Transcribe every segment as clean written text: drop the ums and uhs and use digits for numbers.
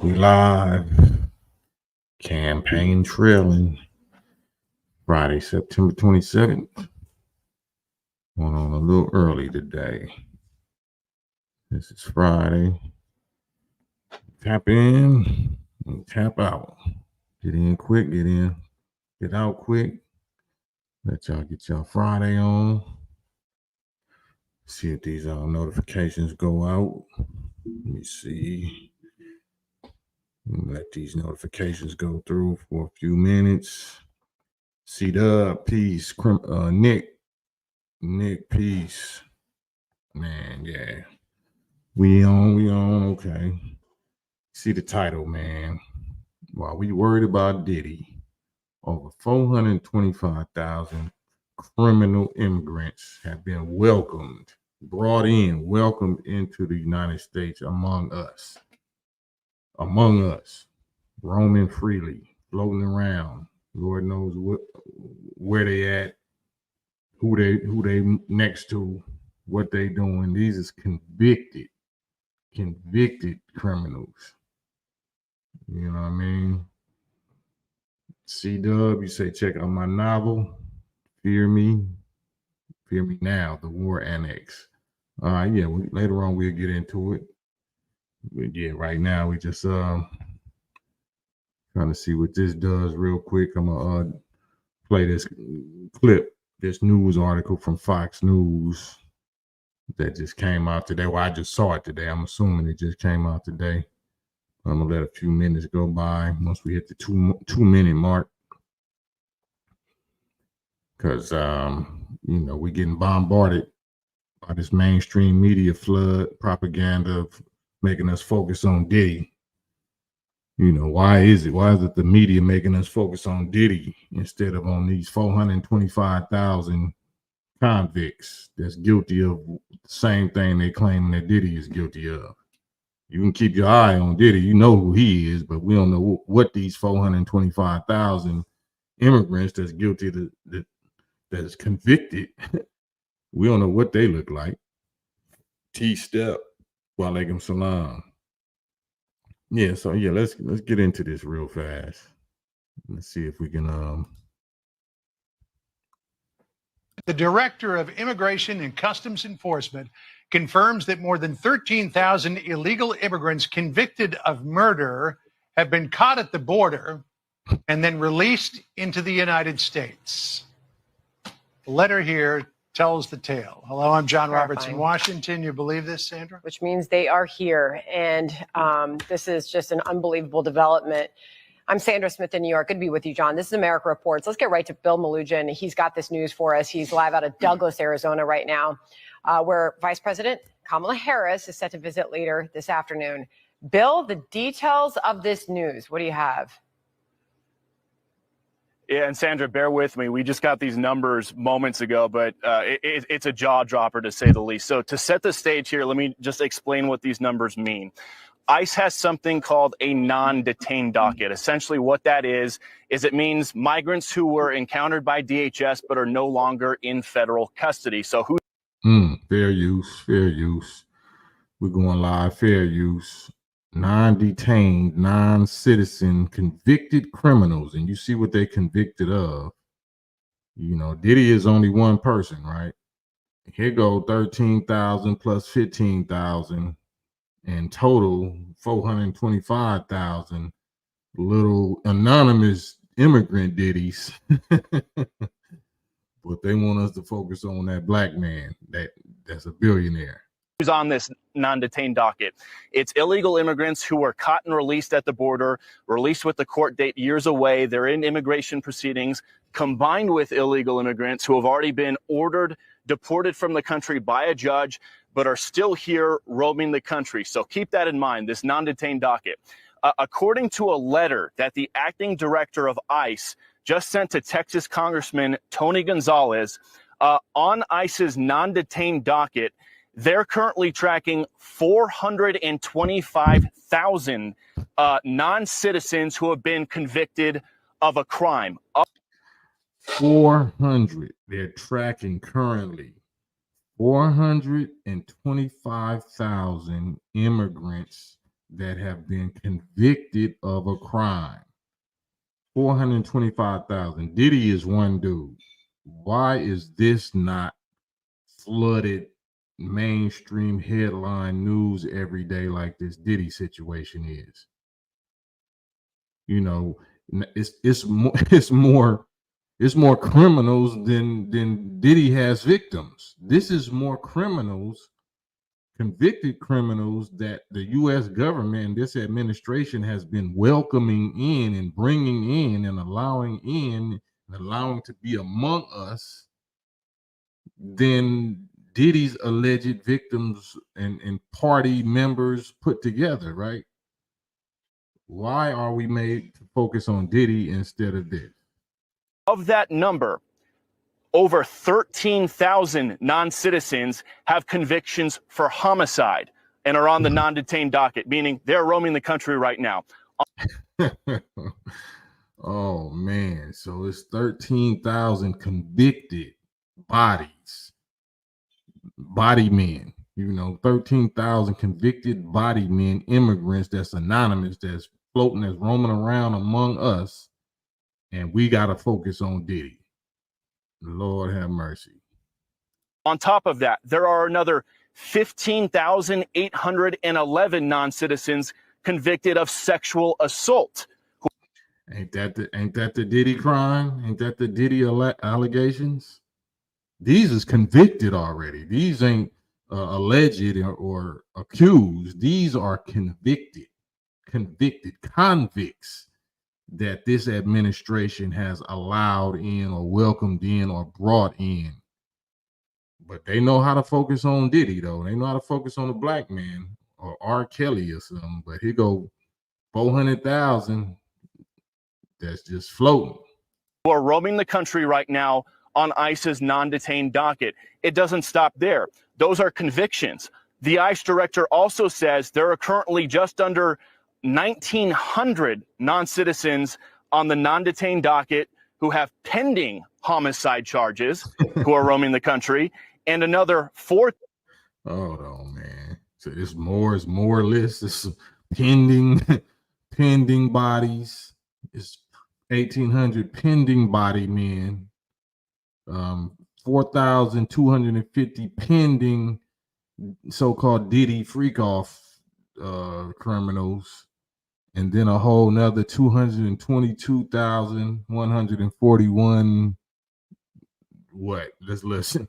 We live. Campaign trailing. Friday, September 27th. Going on a little early today. This is Friday. Tap in and tap out. Get in quick, get in, get out quick. Let y'all get y'all Friday on. See if these notifications go out. Let me see. Let these notifications go through for a few minutes. C-Dub, peace. Nick, peace. Man, yeah. We on, okay. See the title, man. While we worried about Diddy, over 425,000 criminal immigrants have been welcomed into the United States among us, roaming freely, floating around. Lord knows where they at, who they next to, what they doing. These is convicted criminals. You know what I mean? C-Dub, you say check out my novel, Fear Me Now, The War Annex. Yeah, later on we'll get into it. But yeah, right now we just trying to see what this does real quick. I'm gonna play this clip, this news article from Fox News that just came out today. Well, I just saw it today. I'm assuming it just came out today. I'm gonna let a few minutes go by once we hit the two-minute mark, because we're getting bombarded by this mainstream media flood propaganda of making us focus on Diddy. Why is it the media making us focus on Diddy instead of on these 425,000 convicts that's guilty of the same thing they claim that Diddy is guilty of? You can keep your eye on Diddy. You know who he is, but we don't know what these 425,000 immigrants that's guilty, that is convicted, we don't know what they look like. T-Step, wa alaikum salam. Yeah, so yeah, let's get into this real fast. Let's see if we can The Director of Immigration and Customs Enforcement confirms that more than 13,000 illegal immigrants convicted of murder have been caught at the border and then released into the United States. The letter here tells the tale. Hello, I'm John Roberts in Washington. You believe this, Sandra? Which means they are here. And this is just an unbelievable development. I'm Sandra Smith in New York. Good to be with you, John. This is America Reports. Let's get right to Bill Malugin. He's got this news for us. He's live out of Douglas, Arizona right now, where Vice President Kamala Harris is set to visit later this afternoon. Bill, the details of this news, what do you have? Yeah, and Sandra, bear with me. We just got these numbers moments ago, but it's a jaw dropper to say the least. So to set the stage here, let me just explain what these numbers mean. ICE has something called a non-detained docket. Essentially what that is it means migrants who were encountered by DHS but are no longer in federal custody. So who? Fair use. We're going live. Fair use. Non-detained, non-citizen, convicted criminals. And you see what they convicted of. Diddy is only one person, right? Here go 13,000 plus 15,000. In total, 425,000 little anonymous immigrant Diddies. But they want us to focus on that black man that's a billionaire. Who's on this non-detained docket? It's illegal immigrants who were caught and released at the border, released with the court date years away. They're in immigration proceedings, combined with illegal immigrants who have already been ordered deported from the country by a judge, but are still here roaming the country. So keep that in mind, this non-detained docket. According to a letter that the acting director of ICE just sent to Texas Congressman Tony Gonzalez, on ICE's non-detained docket, they're currently tracking 425,000 non-citizens who have been convicted of a crime. 400, they're tracking currently. 425,000 immigrants that have been convicted of a crime. 425,000. Diddy is one dude. Why is this not flooded mainstream headline news every day like this Diddy situation is? You know, it's more it's more criminals than Diddy has victims. This is more criminals, convicted criminals, that the U.S. government and this administration has been welcoming in and bringing in and allowing to be among us than Diddy's alleged victims and party members put together, right? Why are we made to focus on Diddy instead of this? Of that number, over 13,000 non-citizens have convictions for homicide and are on the non-detained docket, meaning they're roaming the country right now. Oh man, so it's 13,000 convicted body men, 13,000 convicted body men, immigrants that's anonymous, that's floating, that's roaming around among us, and we got to focus on Diddy. Lord have mercy. On top of that, there are another 15,811 non-citizens convicted of sexual assault. Ain't that the Diddy crime? Ain't that the Diddy allegations? These is convicted already. These ain't alleged or accused. These are convicted convicts that this administration has allowed in or welcomed in or brought in. But they know how to focus on Diddy, though. They know how to focus on the black man or R. Kelly or something. But here go 400,000 that's just floating. Who are roaming the country right now on ICE's non-detained docket. It doesn't stop there. Those are convictions. The ICE director also says there are currently just under 1,900 non-citizens on the non-detained docket who have pending homicide charges who are roaming the country, and another 4. Hold on, man. So it's more lists. It's pending bodies. It's 1,800 pending body men. 4,250 pending so-called Diddy freak-off criminals, and then a whole nother 222,141. What? Let's listen.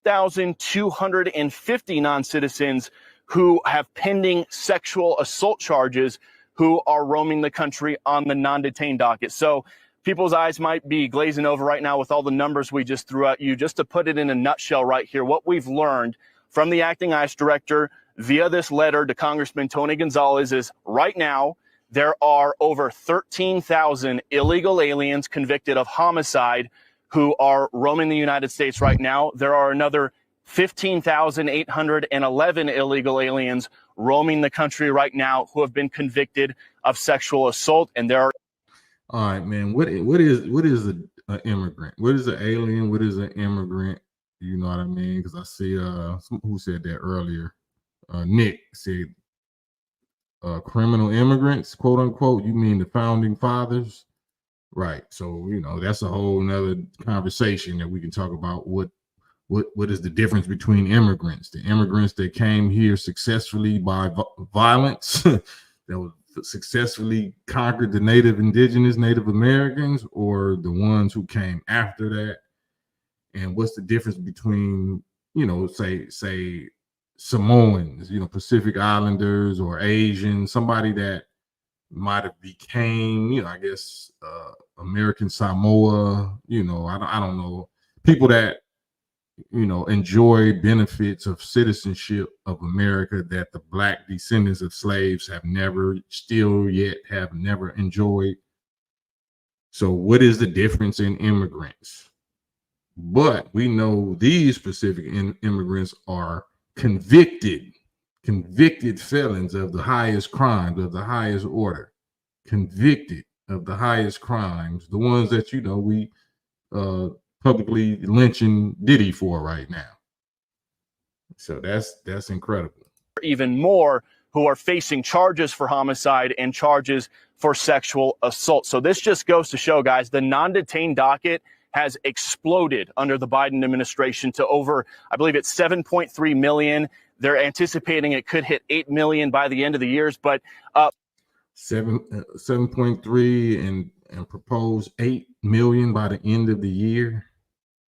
1,250 non-citizens who have pending sexual assault charges who are roaming the country on the non-detained docket. So people's eyes might be glazing over right now with all the numbers we just threw at you. Just to put it in a nutshell right here, what we've learned from the acting ICE director via this letter to Congressman Tony Gonzalez is right now there are over 13,000 illegal aliens convicted of homicide who are roaming the United States right now. There are another 15,811 illegal aliens roaming the country right now who have been convicted of sexual assault. And there are. All right, man. What is an immigrant? What is an alien? What is an immigrant? You know what I mean? Because I see who said that earlier. Nick said criminal immigrants, quote unquote. You mean the founding fathers? Right. So, that's a whole nother conversation that we can talk about. What is the difference between immigrants? The immigrants that came here successfully by violence, that was successfully conquered the Native Americans, or the ones who came after that? And what's the difference between, say Samoans, Pacific Islanders, or Asian, somebody that might have became, American Samoa, I don't know, people that, enjoy benefits of citizenship of America that the black descendants of slaves have never enjoyed. So what is the difference in immigrants? But we know these specific immigrants are convicted felons of the highest crimes, of the highest order, convicted of the highest crimes, the ones that, we publicly lynching Diddy for right now. So that's incredible. Even more who are facing charges for homicide and charges for sexual assault. So this just goes to show, guys, the non-detained docket has exploded under the Biden administration to over, I believe it's 7.3 million. They're anticipating it could hit 8 million by the end of the year, but 7.3 and propose 8 million by the end of the year.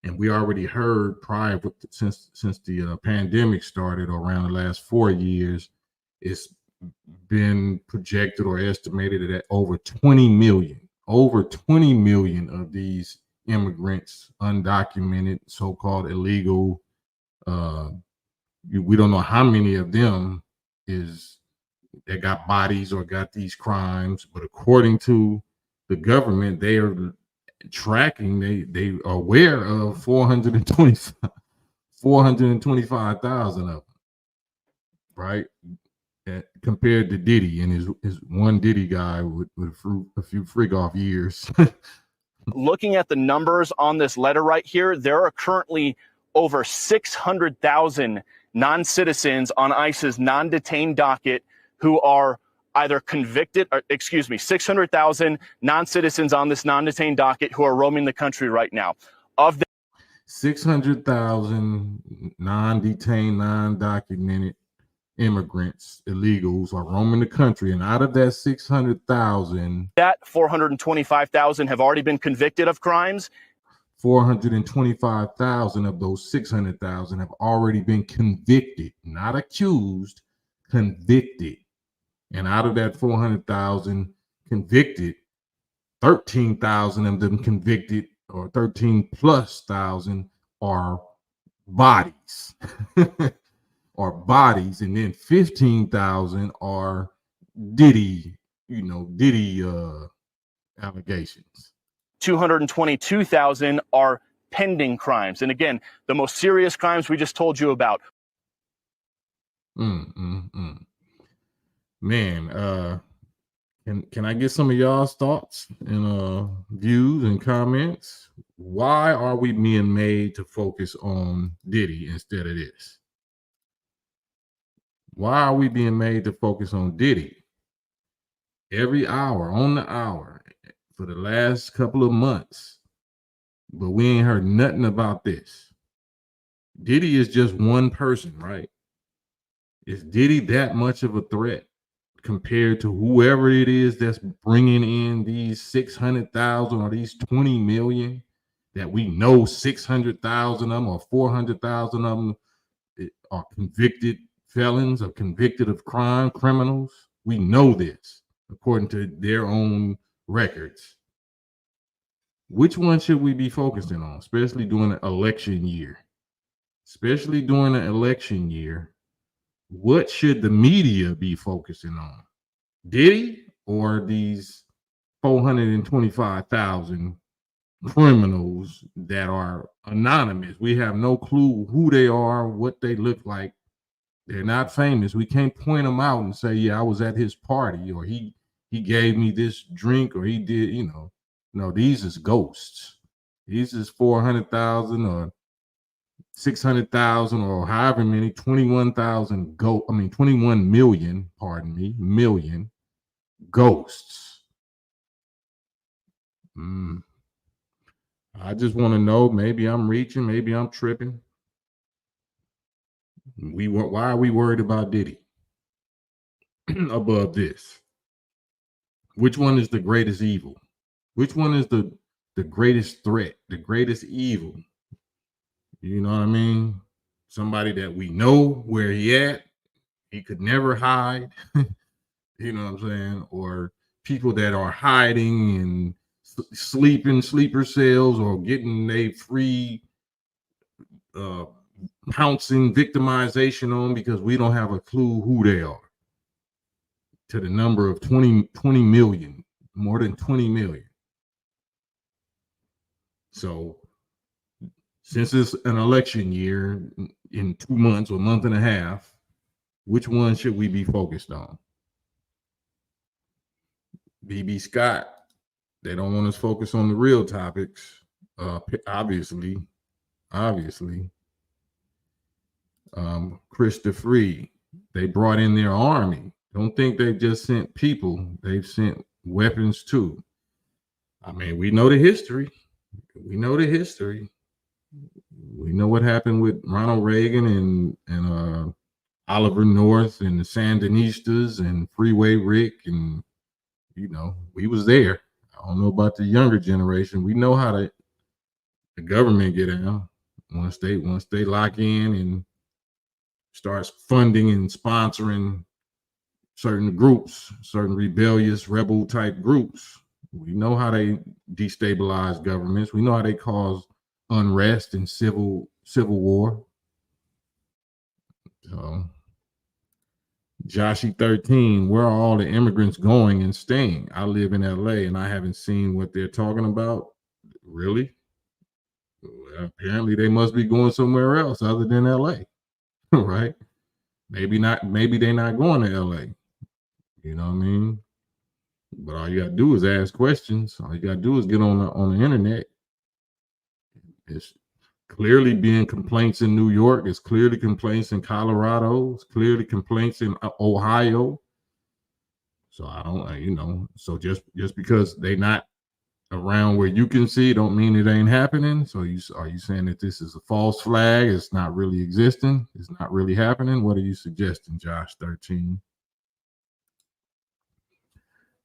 And we already heard prior, since the pandemic started, around the last 4 years, it's been projected or estimated at over 20 million of these immigrants, undocumented, so-called illegal. We don't know how many of them that got bodies or got these crimes, but according to the government, they are tracking, they are aware of 425,000 of them, right? Compared to Diddy and his one Diddy guy with a few freak off years. Looking at the numbers on this letter right here, there are currently over 600,000 non-citizens on ICE's non-detained docket who are either convicted, 600,000 non-citizens on this non-detained docket who are roaming the country right now. Of the 600,000 non-detained, non-documented immigrants, illegals, are roaming the country, and out of that 600,000, that 425,000 have already been convicted of crimes. 425,000 of those 600,000 have already been convicted, not accused, convicted. And out of that 400,000 convicted, 13,000 of them convicted, or 13 plus thousand, are bodies. Are bodies, and then 15,000 are Diddy allegations. 222,000 are pending crimes. And again, the most serious crimes we just told you about. Man, can I get some of y'all's thoughts and views and comments? Why are we being made to focus on Diddy instead of this? Why are we being made to focus on Diddy every hour, on the hour, for the last couple of months? But we ain't heard nothing about this. Diddy is just one person, right? Is Diddy that much of a threat compared to whoever it is that's bringing in these 600,000 or these 20 million that we know 600,000 of them or 400,000 of them are convicted felons or convicted of crime, criminals? We know this according to their own records. Which one should we be focusing on, especially during the election year? Especially during the election year, what should the media be focusing on? Diddy or these 425,000 criminals that are anonymous? We have no clue who they are, what they look like. They're not famous. We can't point them out and say, yeah, I was at his party, or he gave me this drink, or he did, No, these is ghosts. These is 400,000 or 600,000 or however many, 21,000 21 million, million ghosts. I just want to know, maybe I'm reaching, maybe I'm tripping. Why are we worried about Diddy above this? Which one is the greatest evil? Which one is the greatest threat, the greatest evil? You know what I mean? Somebody that we know where he at, he could never hide. You know what I'm saying? Or people that are hiding and sleeping sleeper cells, or getting a free pouncing victimization on because we don't have a clue who they are, to the number of 20 million, more than 20 million. So since it's an election year in 2 months or a month and a half, which one should we be focused on? BB Scott, they don't want us focused on the real topics, obviously. Christopher Free, They brought in their army. Don't think they just sent people. They've sent weapons too. I mean, we know the history. We know the history. We know what happened with Ronald Reagan and Oliver North and the Sandinistas and Freeway Rick, and we was there. I don't know about the younger generation. We know how the government get out once they lock in and starts funding and sponsoring certain groups, certain rebellious rebel type groups. We know how they destabilize governments. We know how they cause unrest and civil war. So, Joshy 13, where are all the immigrants going and staying? I live in LA and I haven't seen what they're talking about. Really? Well, apparently they must be going somewhere else other than LA, right? Maybe not. Maybe they're not going to LA. You know what I mean? But all you gotta do is ask questions. All you gotta do is get on the internet. It's clearly being complaints in New York. It's clearly complaints in Colorado. It's clearly complaints in Ohio. So I don't, so just because they not around where you can see, don't mean it ain't happening. So are you saying that this is a false flag? It's not really existing. It's not really happening. What are you suggesting, Josh 13?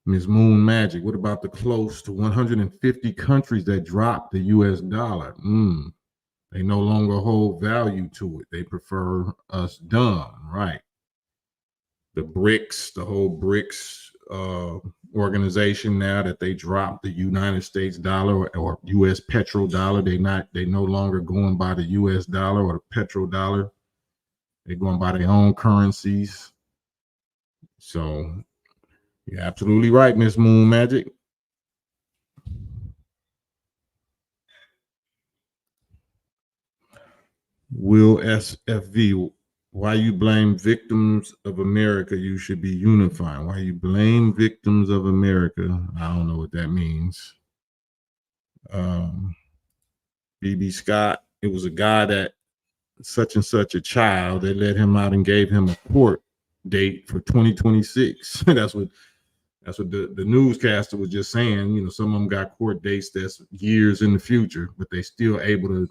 Ms. Moon Magic, what about the close to 150 countries that dropped the US dollar? They no longer hold value to it. They prefer us dumb, right? The BRICS, the whole BRICS organization, now that they dropped the United States dollar or US petrodollar, they no longer going by the US dollar or the petrodollar. They're going by their own currencies. So you're absolutely right, Miss Moon Magic. Will SFV, why you blame victims of America? You should be unifying. Why you blame victims of America? I don't know what that means. BB Scott, it was a guy that such and such a child. They let him out and gave him a court date for 2026. That's what the newscaster was just saying. Some of them got court dates that's years in the future, but they still able to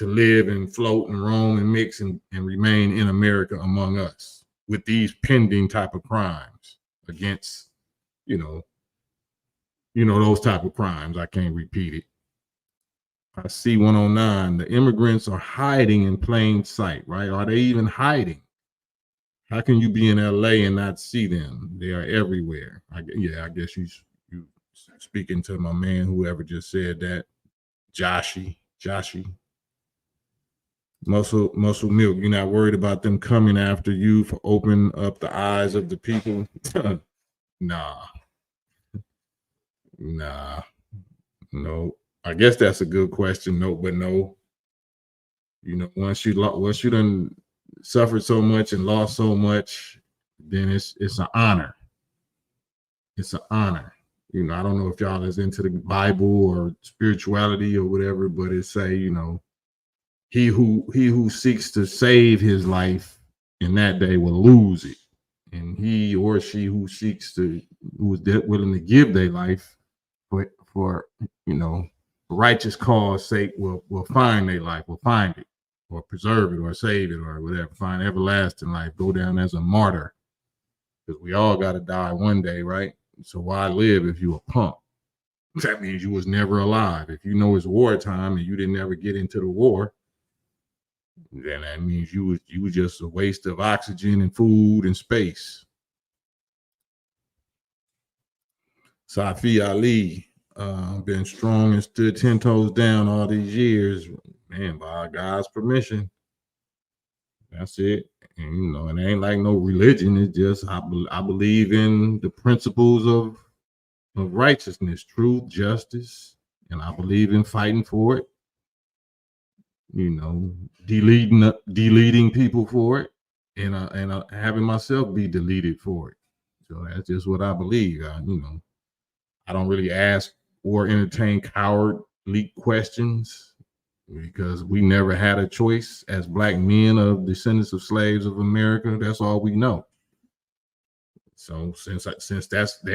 live and float and roam and mix and remain in America among us with these pending type of crimes against, those type of crimes. I can't repeat it. I see 109. The immigrants are hiding in plain sight, right? Are they even hiding? How can you be in LA and not see them? They are everywhere. I guess you speaking to my man, whoever just said that, Joshy. Muscle Milk, you're not worried about them coming after you for opening up the eyes of the people? Nah. No. I guess that's a good question. No, but no. Once you done suffered so much and lost so much, then it's an honor. It's an honor. I don't know if y'all is into the Bible or spirituality or whatever, but it say, he who seeks to save his life in that day will lose it. And he or she who is willing to give their life for righteous cause sake will find their life, will find it, or preserve it, or save it, or whatever, find everlasting life, go down as a martyr. Because we all got to die one day, right? So why live if you a punk? That means you was never alive. If it's wartime and you didn't ever get into the war, then that means you was just a waste of oxygen and food and space. Safi Ali, been strong and stood 10 toes down all these years, man, by God's permission. That's it. And it ain't like no religion. It's just I believe in the principles of righteousness, truth, justice, and I believe in fighting for it. Deleting people for it, and having myself be deleted for it. So that's just what I believe. I don't really ask or entertain cowardly questions. because we never had a choice as black men of descendants of slaves of America. That's all we know. So since I'm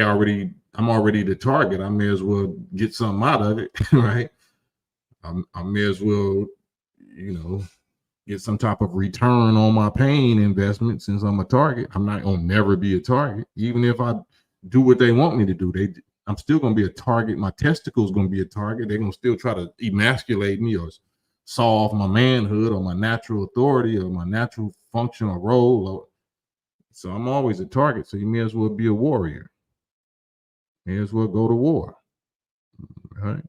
already the target, I may as well get something out of it, right? I may as well, get some type of return on my pain investment. Since I'm a target, I'm not gonna never be a target. Even if I do what they want me to do, I'm still gonna be a target. My testicles gonna be a target. They're gonna still try to emasculate me or solve my manhood or my natural authority or my natural function or role. So I'm always a target. So you may as well be a warrior. May as well go to war. Right.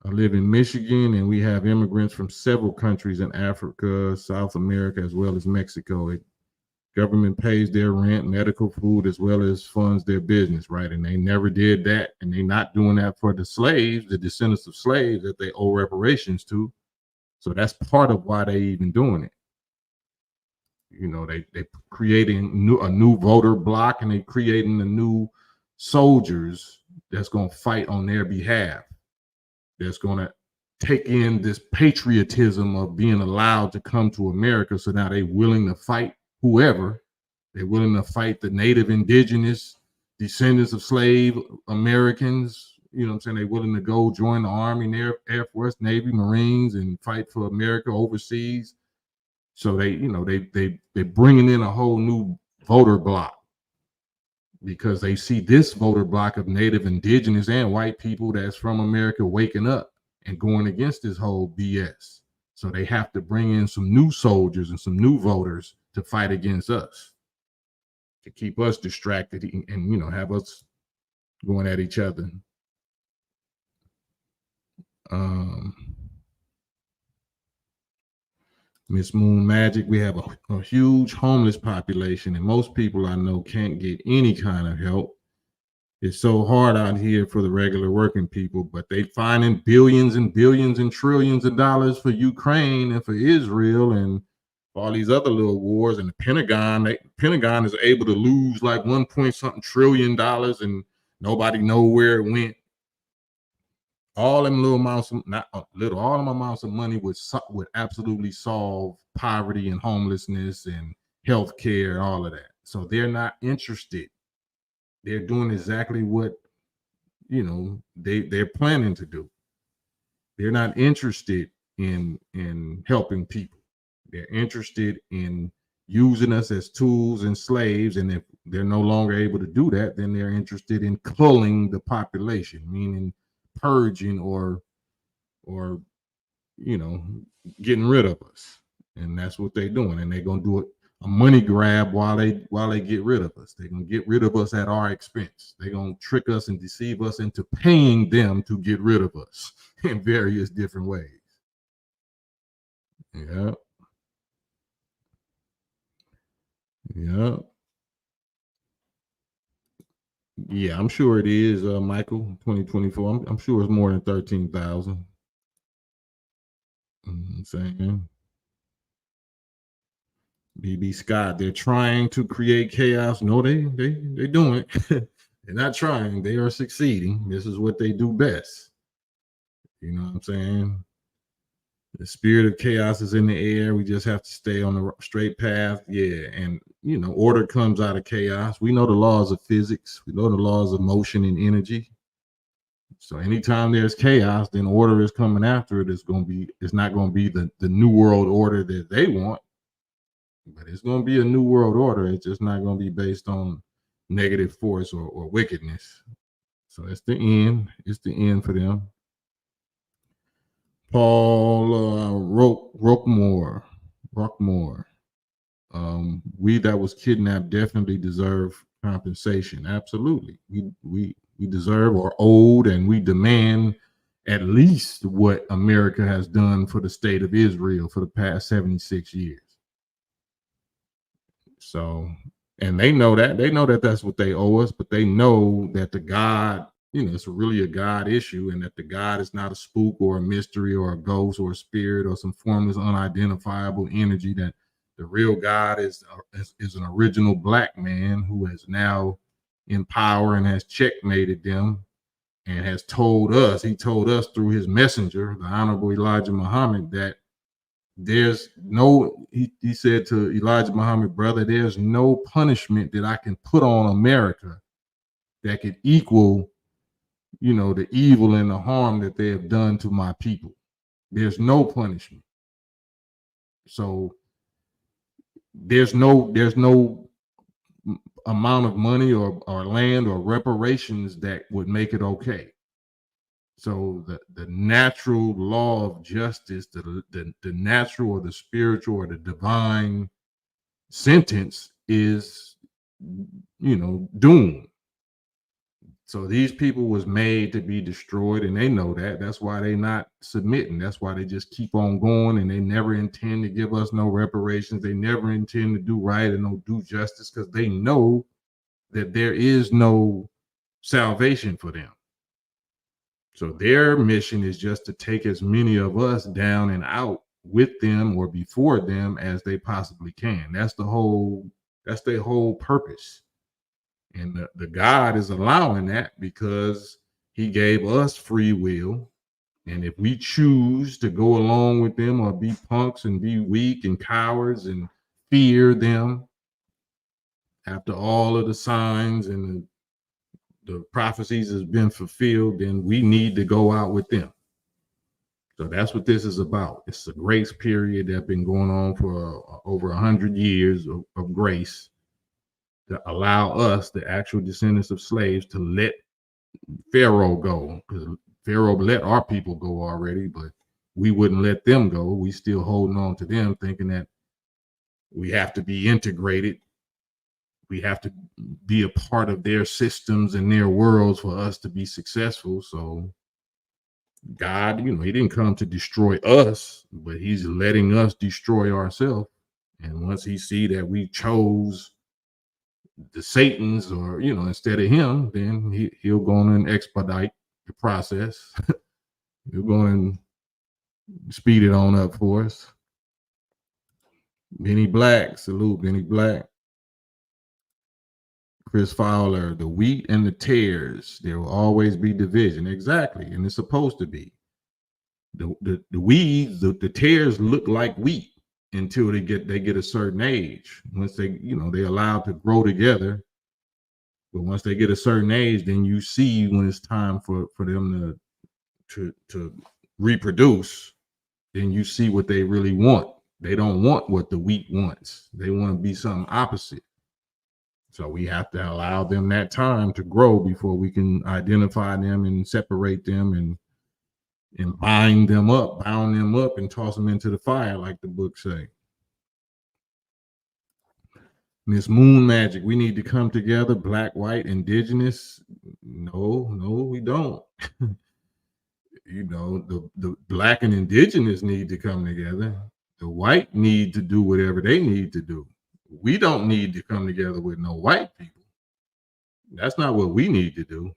I live in Michigan, and we have immigrants from several countries in Africa, South America, as well as Mexico. Government pays their rent, medical, food, as well as funds their business, right? And they never did that, and they're not doing that for the slaves, the descendants of slaves that they owe reparations to. So that's part of why they even doing it. They creating a new voter block, and they creating a new soldiers that's going to fight on their behalf. That's going to take in this patriotism of being allowed to come to America. So now they're willing to fight whoever. They're willing to fight the native, indigenous, descendants of slave Americans. You know what I'm saying? They're willing to go join the Army, Air Force, Navy, Marines, and fight for America overseas. So they're bringing in a whole new voter block, because they see this voter block of native, indigenous, and white people that's from America waking up and going against this whole BS. So they have to bring in some new soldiers and some new voters to fight against us, to keep us distracted and have us going at each other. Miss Moon Magic, we have a huge homeless population, and most people I know can't get any kind of help. It's so hard out here for the regular working people, but they finding billions and billions and trillions of dollars for Ukraine and for Israel and all these other little wars. And the Pentagon is able to lose like 1 point something trillion dollars, and nobody know where it went. All them little amounts of, not little, all them amounts of money would absolutely solve poverty and homelessness and health care, all of that. So they're not interested. They're doing exactly what they're planning to do. They're not interested in helping people. They're interested in using us as tools and slaves. And if they're no longer able to do that, then they're interested in culling the population, meaning purging or getting rid of us. And that's what they're doing. And they're gonna do it a money grab while they get rid of us. They're gonna get rid of us at our expense. They're gonna trick us and deceive us into paying them to get rid of us in various different ways. Yeah, I'm sure it is, Michael. 2024. I'm sure it's more than 13,000. I'm saying, BB Scott, they're trying to create chaos. No, they doing it. They're not trying. They are succeeding. This is what they do best. You know what I'm saying? The spirit of chaos is in the air. We just have to stay on the straight path. Yeah. And, order comes out of chaos. We know the laws of physics. We know the laws of motion and energy. So anytime there's chaos, then order is coming after it. It's not going to be the new world order that they want, but it's going to be a new world order. It's just not going to be based on negative force or wickedness. So it's the end. It's the end for them. Paul Rockmore. We that was kidnapped definitely deserve compensation. Absolutely. We deserve or owed, and we demand at least what America has done for the state of Israel for the past 76 years. So, and they know that that's what they owe us, but they know that the God, it's really a God issue, and that the God is not a spook or a mystery or a ghost or a spirit or some formless unidentifiable energy. That the real God is an original black man who is now in power and has checkmated them and has told us, he told us through his messenger, the Honorable Elijah Muhammad, that there's no, he said to Elijah Muhammad, brother, there's no punishment that I can put on America that could equal, the evil and the harm that they have done to my people. There's no punishment. So there's no amount of money or land or reparations that would make it okay. So the natural law of justice, the natural or the spiritual or the divine sentence is, doom. So these people was made to be destroyed, and they know that. That's why they not submitting. That's why they just keep on going, and they never intend to give us no reparations. They never intend to do right and no do justice, because they know that there is no salvation for them. So their mission is just to take as many of us down and out with them or before them as they possibly can. That's their whole purpose. And the God is allowing that because he gave us free will. And if we choose to go along with them or be punks and be weak and cowards and fear them, after all of the signs and the prophecies has been fulfilled, then we need to go out with them. So that's what this is about. It's a grace period that's been going on for over 100 years of grace, to allow us, the actual descendants of slaves, to let Pharaoh go, because Pharaoh let our people go already, but we wouldn't let them go. We still holding on to them, thinking that we have to be integrated. We have to be a part of their systems and their worlds for us to be successful. So God, he didn't come to destroy us, but he's letting us destroy ourselves. And once he see that we chose the Satans, or instead of him, then he'll go on and expedite the process. He'll go and speed it on up for us. Benny Black, salute Benny Black. Chris Fowler, the wheat and the tares, there will always be division. Exactly, and it's supposed to be. The weeds, the tares look like wheat until they get a certain age. Once they're allowed to grow together, but once they get a certain age, then you see when it's time for them to reproduce, then you see what they really want. They don't want what the wheat wants. They want to be something opposite. So we have to allow them that time to grow before we can identify them and separate them and bound them up and toss them into the fire, like the book say. Miss Moon Magic, we need to come together, black, white, indigenous. No, we don't. The black and indigenous need to come together. The white need to do whatever they need to do. We don't need to come together with no white people. That's not what we need to do.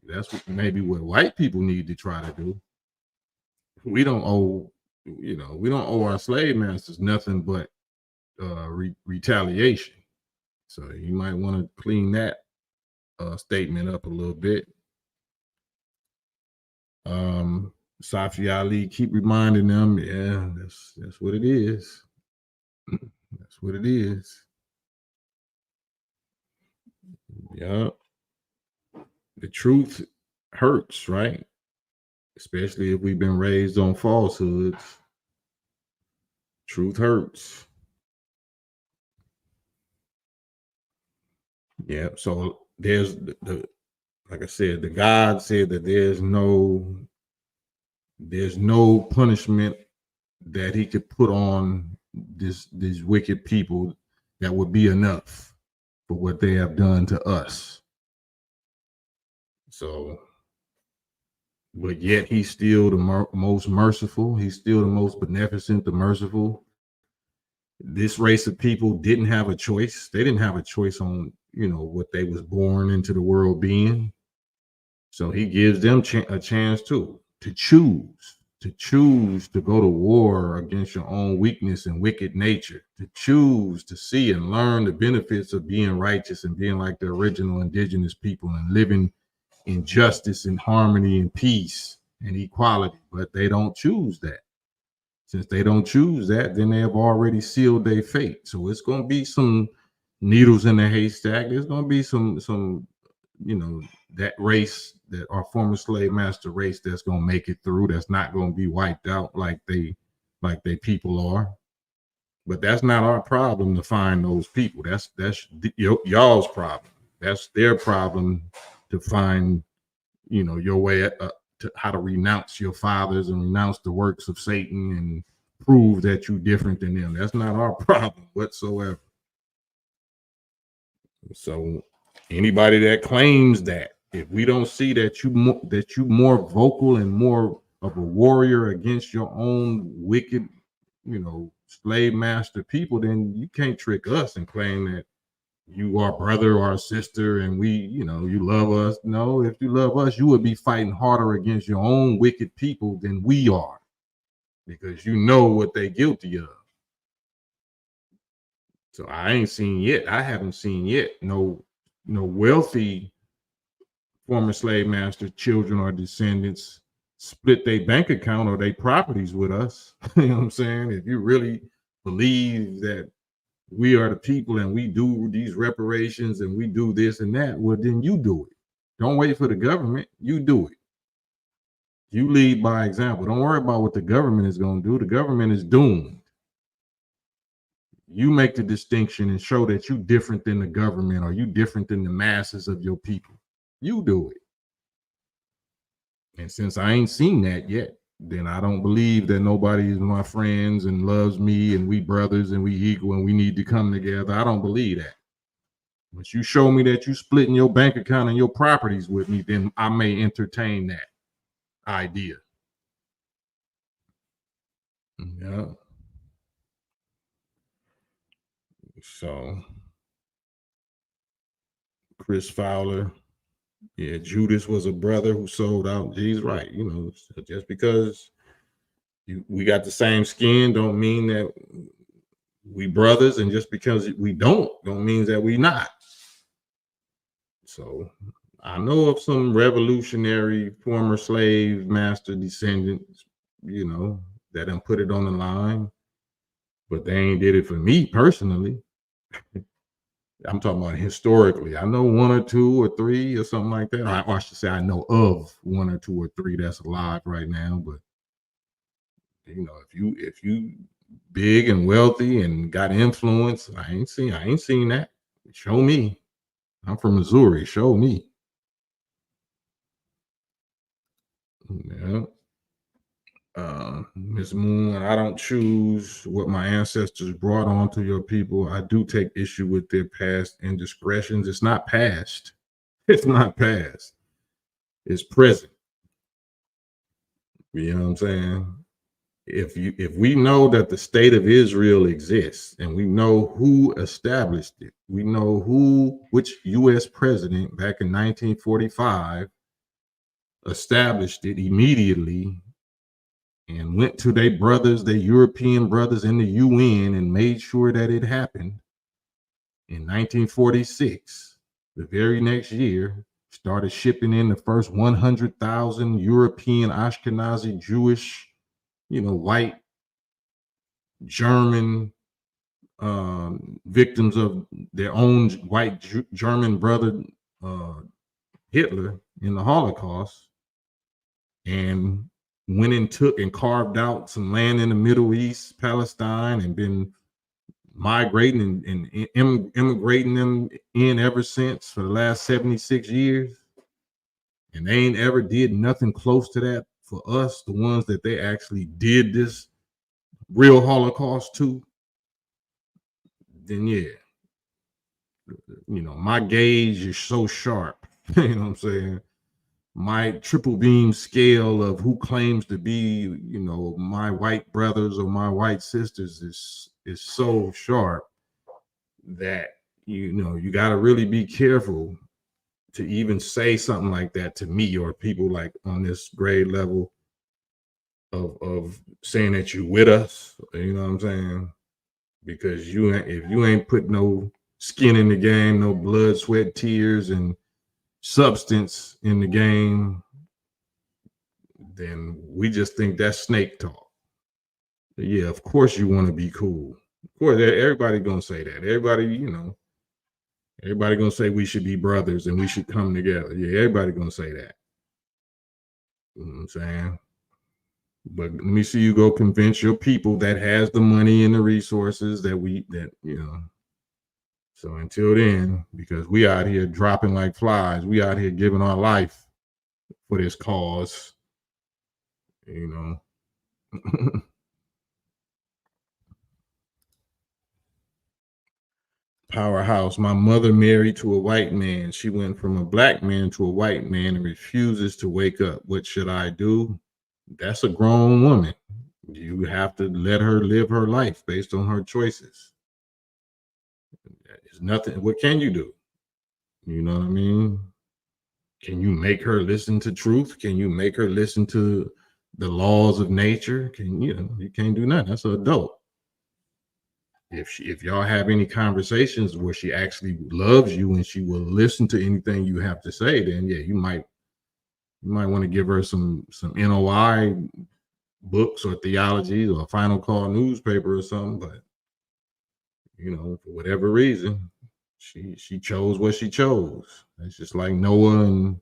That's maybe what white people need to try to do. We don't owe our slave masters nothing but retaliation. So you might want to clean that statement up a little bit. Safi Ali, keep reminding them, yeah, that's what it is. That's what it is. Yeah. The truth hurts, right? Especially if we've been raised on falsehoods. Truth hurts. Yeah. So there's like I said, the God said that there's no punishment that he could put on these wicked people that would be enough for what they have done to us. So, but yet he's still the most merciful. He's still the most beneficent, the merciful. This race of people didn't have a choice. They didn't have a choice on, what they was born into the world being. So he gives them a chance to choose to go to war against your own weakness and wicked nature, to choose to see and learn the benefits of being righteous and being like the original indigenous people and living in justice and harmony and peace and equality, but they don't choose that. Since they don't choose that, then they have already sealed their fate. So it's going to be some needles in the haystack. There's going to be some, that race, that our former slave master race, that's going to make it through. That's not going to be wiped out like they people are. But that's not our problem to find those people. That's y'all's problem. That's their problem to find, your way to how to renounce your fathers and renounce the works of Satan and prove that you're different than them. That's not our problem whatsoever. So anybody that claims that, if we don't see that you more vocal and more of a warrior against your own wicked, slave master people, then you can't trick us and claim that you are brother or sister and we, you love us. No, if you love us, you would be fighting harder against your own wicked people than we are, because you know what they're guilty of. So I haven't seen yet no wealthy former slave master children or descendants split their bank account or their properties with us. You know what I'm saying? If you really believe that we are the people and we do these reparations and we do this and that, well, then you do it. Don't wait for the government. You do it. You lead by example. Don't worry about what the government is going to do. The government is doomed. You make the distinction and show that you're different than the government, or you different than the masses of your people. You do it. And since I ain't seen that yet, then I don't believe that nobody is my friends and loves me and we brothers and we equal and we need to come together. I don't believe that. But you show me that you splitting your bank account and your properties with me, then I may entertain that idea. Yeah. So Chris Fowler, yeah, Judas was a brother who sold out. He's right. Just because we got the same skin don't mean that we brothers, and just because we don't mean that we not. So I know of some revolutionary former slave master descendants, that done put it on the line, but they ain't did it for me personally. I'm talking about historically. I know one or two or three or something like that. Or I should say I know of one or two or three that's alive right now. But if you big and wealthy and got influence, I ain't seen that. Show me. I'm from Missouri. Show me. Yeah. Ms. Moon, I don't choose what my ancestors brought onto your people. I do take issue with their past indiscretions. It's not past. It's not past. It's present. You know what I'm saying? If we know that the state of Israel exists and we know who established it, we know which U.S. president back in 1945 established it immediately and went to their European brothers in the UN and made sure that it happened. In 1946, the very next year, started shipping in the first 100,000 European Ashkenazi Jewish, white German victims of their own white German brother Hitler in the Holocaust, and went and took and carved out some land in the Middle East, Palestine, and been migrating and immigrating them in ever since for the last 76 years. And they ain't ever did nothing close to that for us, the ones that they actually did this real Holocaust to. Then yeah, my gauge is so sharp. You know what I'm saying? My triple beam scale of who claims to be, my white brothers or my white sisters is so sharp that, you got to really be careful to even say something like that to me or people like on this grade level of saying that you with us. You know what I'm saying? Because if you ain't put no skin in the game, no blood, sweat, tears, and substance in the game, then we just think that's snake talk. But yeah, of course you want to be cool. Of course, everybody gonna say that. Everybody, everybody gonna say we should be brothers and we should come together. Yeah, everybody gonna say that. You know what I'm saying? But let me see you go convince your people that has the money and the resources that. So until then, because we out here dropping like flies, we out here giving our life for this cause, Powerhouse. My mother married to a white man. She went from a black man to a white man and refuses to wake up. What should I do? That's a grown woman. You have to let her live her life based on her choices. It's nothing. What can you do? You know what I mean? Can you make her listen to truth? Can you make her listen to the laws of nature? You can't do nothing. That's an adult. If y'all have any conversations where she actually loves you and she will listen to anything you have to say, then yeah, you might want to give her some NOI books or theologies or a Final Call newspaper or something. But for whatever reason, she chose what she chose. It's just like Noah and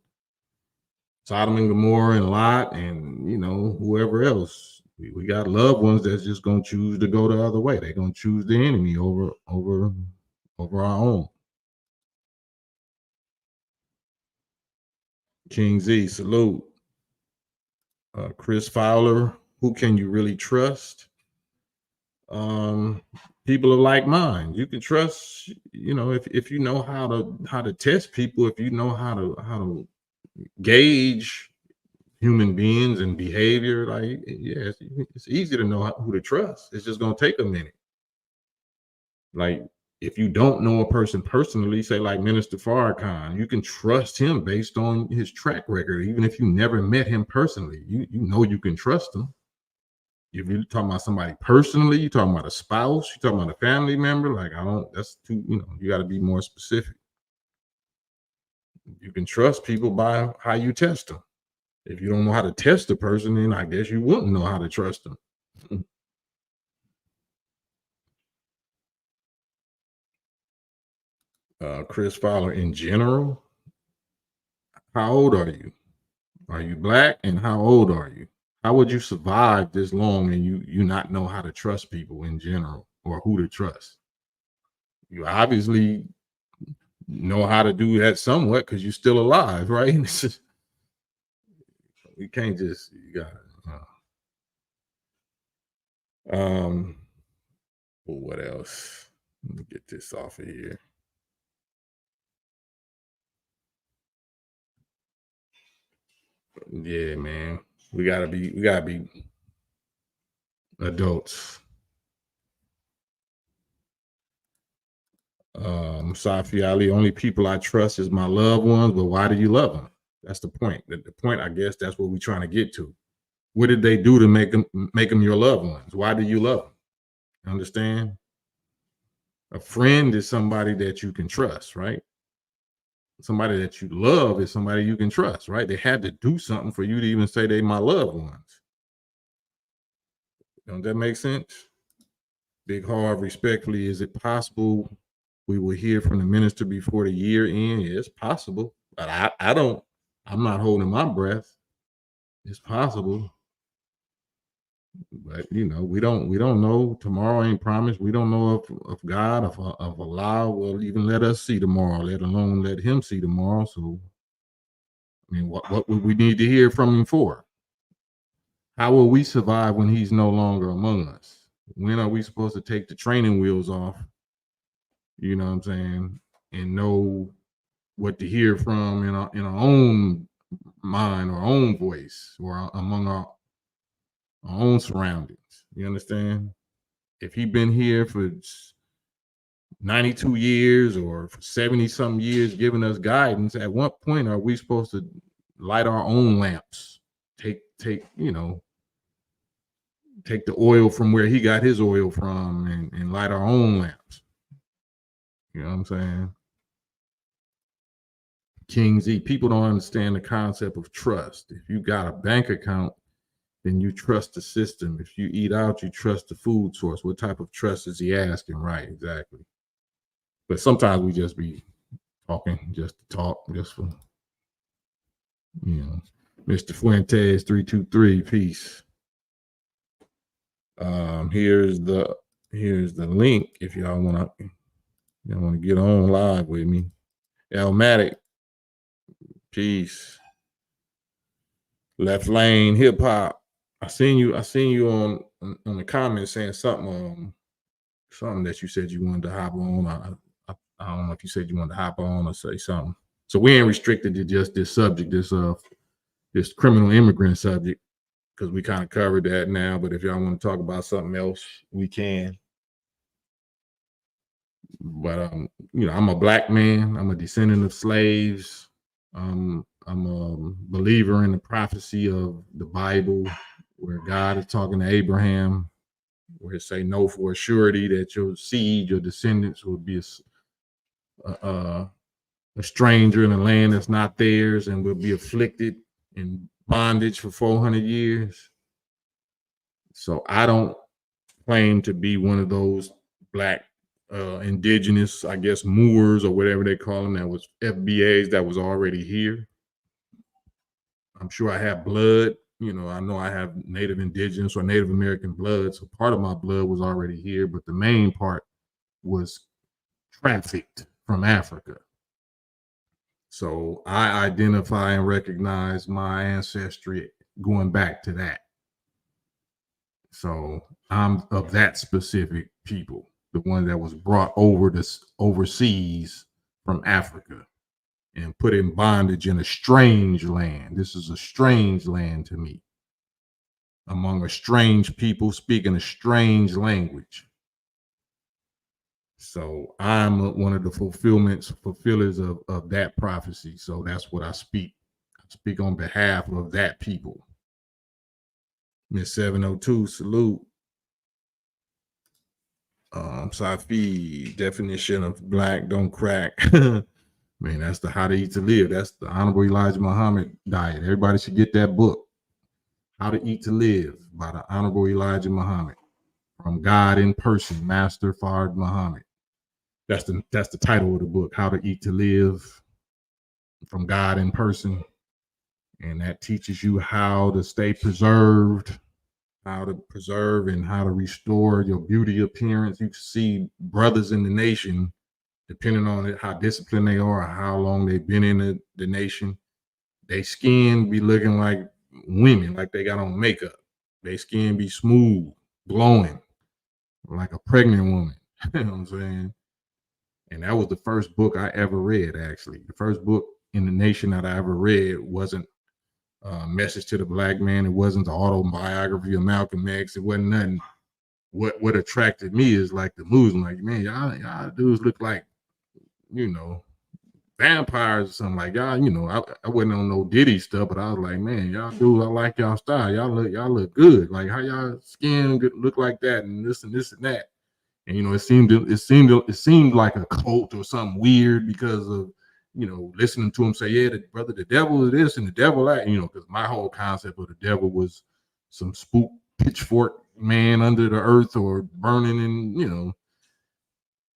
Sodom and Gomorrah and Lot and whoever else. We got loved ones that's just gonna choose to go the other way. They're gonna choose the enemy over our own. King Z, salute. Chris Fowler, who can you really trust? People of like mind. You can trust, if you know how to test people, if you know how to gauge human beings and behavior, like, yeah, it's easy to know who to trust. It's just gonna take a minute. Like, if you don't know a person personally, say like Minister Farrakhan, you can trust him based on his track record, even if you never met him personally. You can trust him. If you're talking about somebody personally, you're talking about a spouse, you're talking about a family member, that's too, you got to be more specific. You can trust people by how you test them. If you don't know how to test a person, then I guess you wouldn't know how to trust them. Chris Fowler, in general, how old are you? Are you black? And how old are you? How would you survive this long and you not know how to trust people in general or who to trust? You obviously know how to do that somewhat because you're still alive, right? You can't just, you got it. What else? Let me get this off of here. Yeah, man. We gotta be adults. Safi Ali, only people I trust is my loved ones, but why do you love them? That's the point. The point, I guess, that's what we're trying to get to. What did they do to make them your loved ones? Why do you love them? Understand? A friend is somebody that you can trust, right? Somebody that you love is somebody you can trust, right? They had to do something for you to even say they my loved ones. Don't that make sense? Big Harv, respectfully, is it possible we will hear from the minister before the year end? Yeah, it's possible, but I'm not holding my breath. It's possible, but we don't know. Tomorrow ain't promised. We don't know if God, of Allah will even let us see tomorrow, let alone let him see tomorrow. So, I mean, what would we need to hear from him for? How will we survive when he's no longer among us? When are we supposed to take the training wheels off? You know what I'm saying? And know what to hear from in our own mind, our own voice, or among our own surroundings. You understand? If he been here for 92 years or for 70 some years giving us guidance, at what point are we supposed to light our own lamps? Take the oil from where he got his oil from and light our own lamps. You know what I'm saying? King Z, people don't understand the concept of trust. If you got a bank account, then you trust the system. If you eat out, you trust the food source. What type of trust is he asking? Right, exactly. But sometimes we just be talking just to talk, just for, you know. Mr. Fuentes 323, peace. Here's the link if y'all wanna get on live with me. Elmatic, peace. Left Lane Hip Hop. I seen you on the comments saying something that you said you wanted to hop on. I don't know if you said you wanted to hop on or say something. So we ain't restricted to just this subject, this criminal immigrant subject, because we kind of covered that now. But if y'all want to talk about something else, we can. But you know, I'm a black man. I'm a descendant of slaves. I'm a believer in the prophecy of the Bible, where God is talking to Abraham, where it say, "Know for a surety that your seed, your descendants, will be a stranger in a land that's not theirs, and will be afflicted in bondage for 400 years." So I don't claim to be one of those black indigenous, I guess, Moors or whatever they call them, that was FBAs that was already here. I'm sure I have blood. You know, I know I have Native Indigenous or Native American blood. So part of my blood was already here, but the main part was trafficked from Africa. So I identify and recognize my ancestry going back to that. So I'm of that specific people, the one that was brought over overseas from Africa and put in bondage in a strange land. This is a strange land to me, among a strange people speaking a strange language. So I'm one of the fulfillers of that prophecy. So that's what I speak. I speak on behalf of that people. Miss 702, salute. Safi, definition of black don't crack. Man, that's the How to Eat to Live. That's the Honorable Elijah Muhammad diet. Everybody should get that book, How to Eat to Live, by the Honorable Elijah Muhammad, from God in Person, Master Fard Muhammad. That's the title of the book, How to Eat to Live, from God in Person. And that teaches you how to stay preserved, how to preserve and how to restore your beauty appearance. You can see brothers in the nation, depending on it, how disciplined they are, or how long they've been in the nation, they skin be looking like women, like they got on makeup. They skin be smooth, glowing, like a pregnant woman. You know what I'm saying? And that was the first book I ever read, actually. The first book in the nation that I ever read wasn't Message to the Black Man. It wasn't the autobiography of Malcolm X. It wasn't nothing. What attracted me is like the movies. I'm like, man, y'all dudes look like, you know, vampires or something. Like y'all, you know, I wasn't on no Diddy stuff, but I was like, man, y'all dudes, I like y'all style. Y'all look good. Like how y'all skin look like that, and this and that. And you know, it seemed like a cult or something weird because of, you know, listening to him say, yeah, the devil is this and the devil that, you know, because my whole concept of the devil was some spook pitchfork man under the earth or burning, and you know,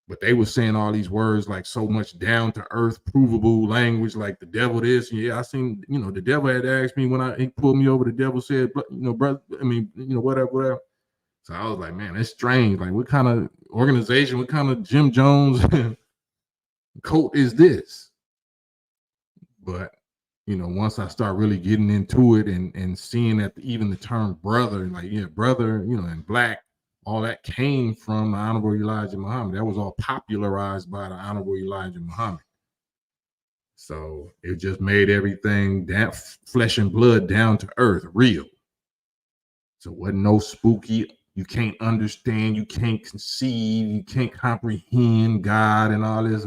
but they were saying all these words like so much down to earth, provable language, like the devil this. Yeah, I seen, you know, the devil had asked me when he pulled me over. The devil said, you know, brother, I mean, you know, whatever. So I was like, man, that's strange. Like, what kind of organization, what kind of Jim Jones cult is this? But, you know, once I start really getting into it and seeing that even the term brother, like, yeah, brother, you know, and black, all that came from the Honorable Elijah Muhammad. That was all popularized by the Honorable Elijah Muhammad. So it just made everything down, flesh and blood, down to earth, real. So it wasn't no spooky, you can't understand, you can't conceive, you can't comprehend God and all this.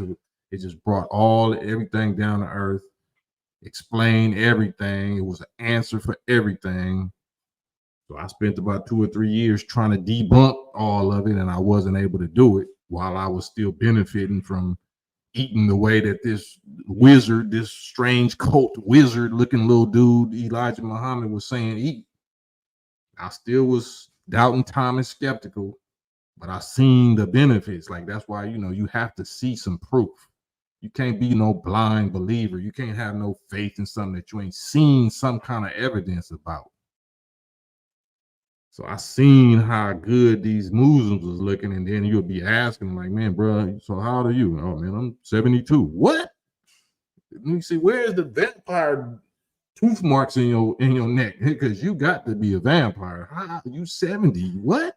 It just brought everything down to earth, explained everything. It was an answer for everything. So I spent about 2 or 3 years trying to debunk all of it, and I wasn't able to do it while I was still benefiting from eating the way that this wizard, this strange cult wizard looking little dude, Elijah Muhammad, was saying eat. I still was doubting Thomas, skeptical, but I seen the benefits. Like, that's why, you know, you have to see some proof. You can't be no blind believer. You can't have no faith in something that you ain't seen some kind of evidence about. So I seen how good these Muslims was looking, and then you'll be asking like, man, bro, so how old are you? Oh man, I'm 72. What? Let me see, where's the vampire tooth marks in your neck? Because you got to be a vampire. How you 70? What?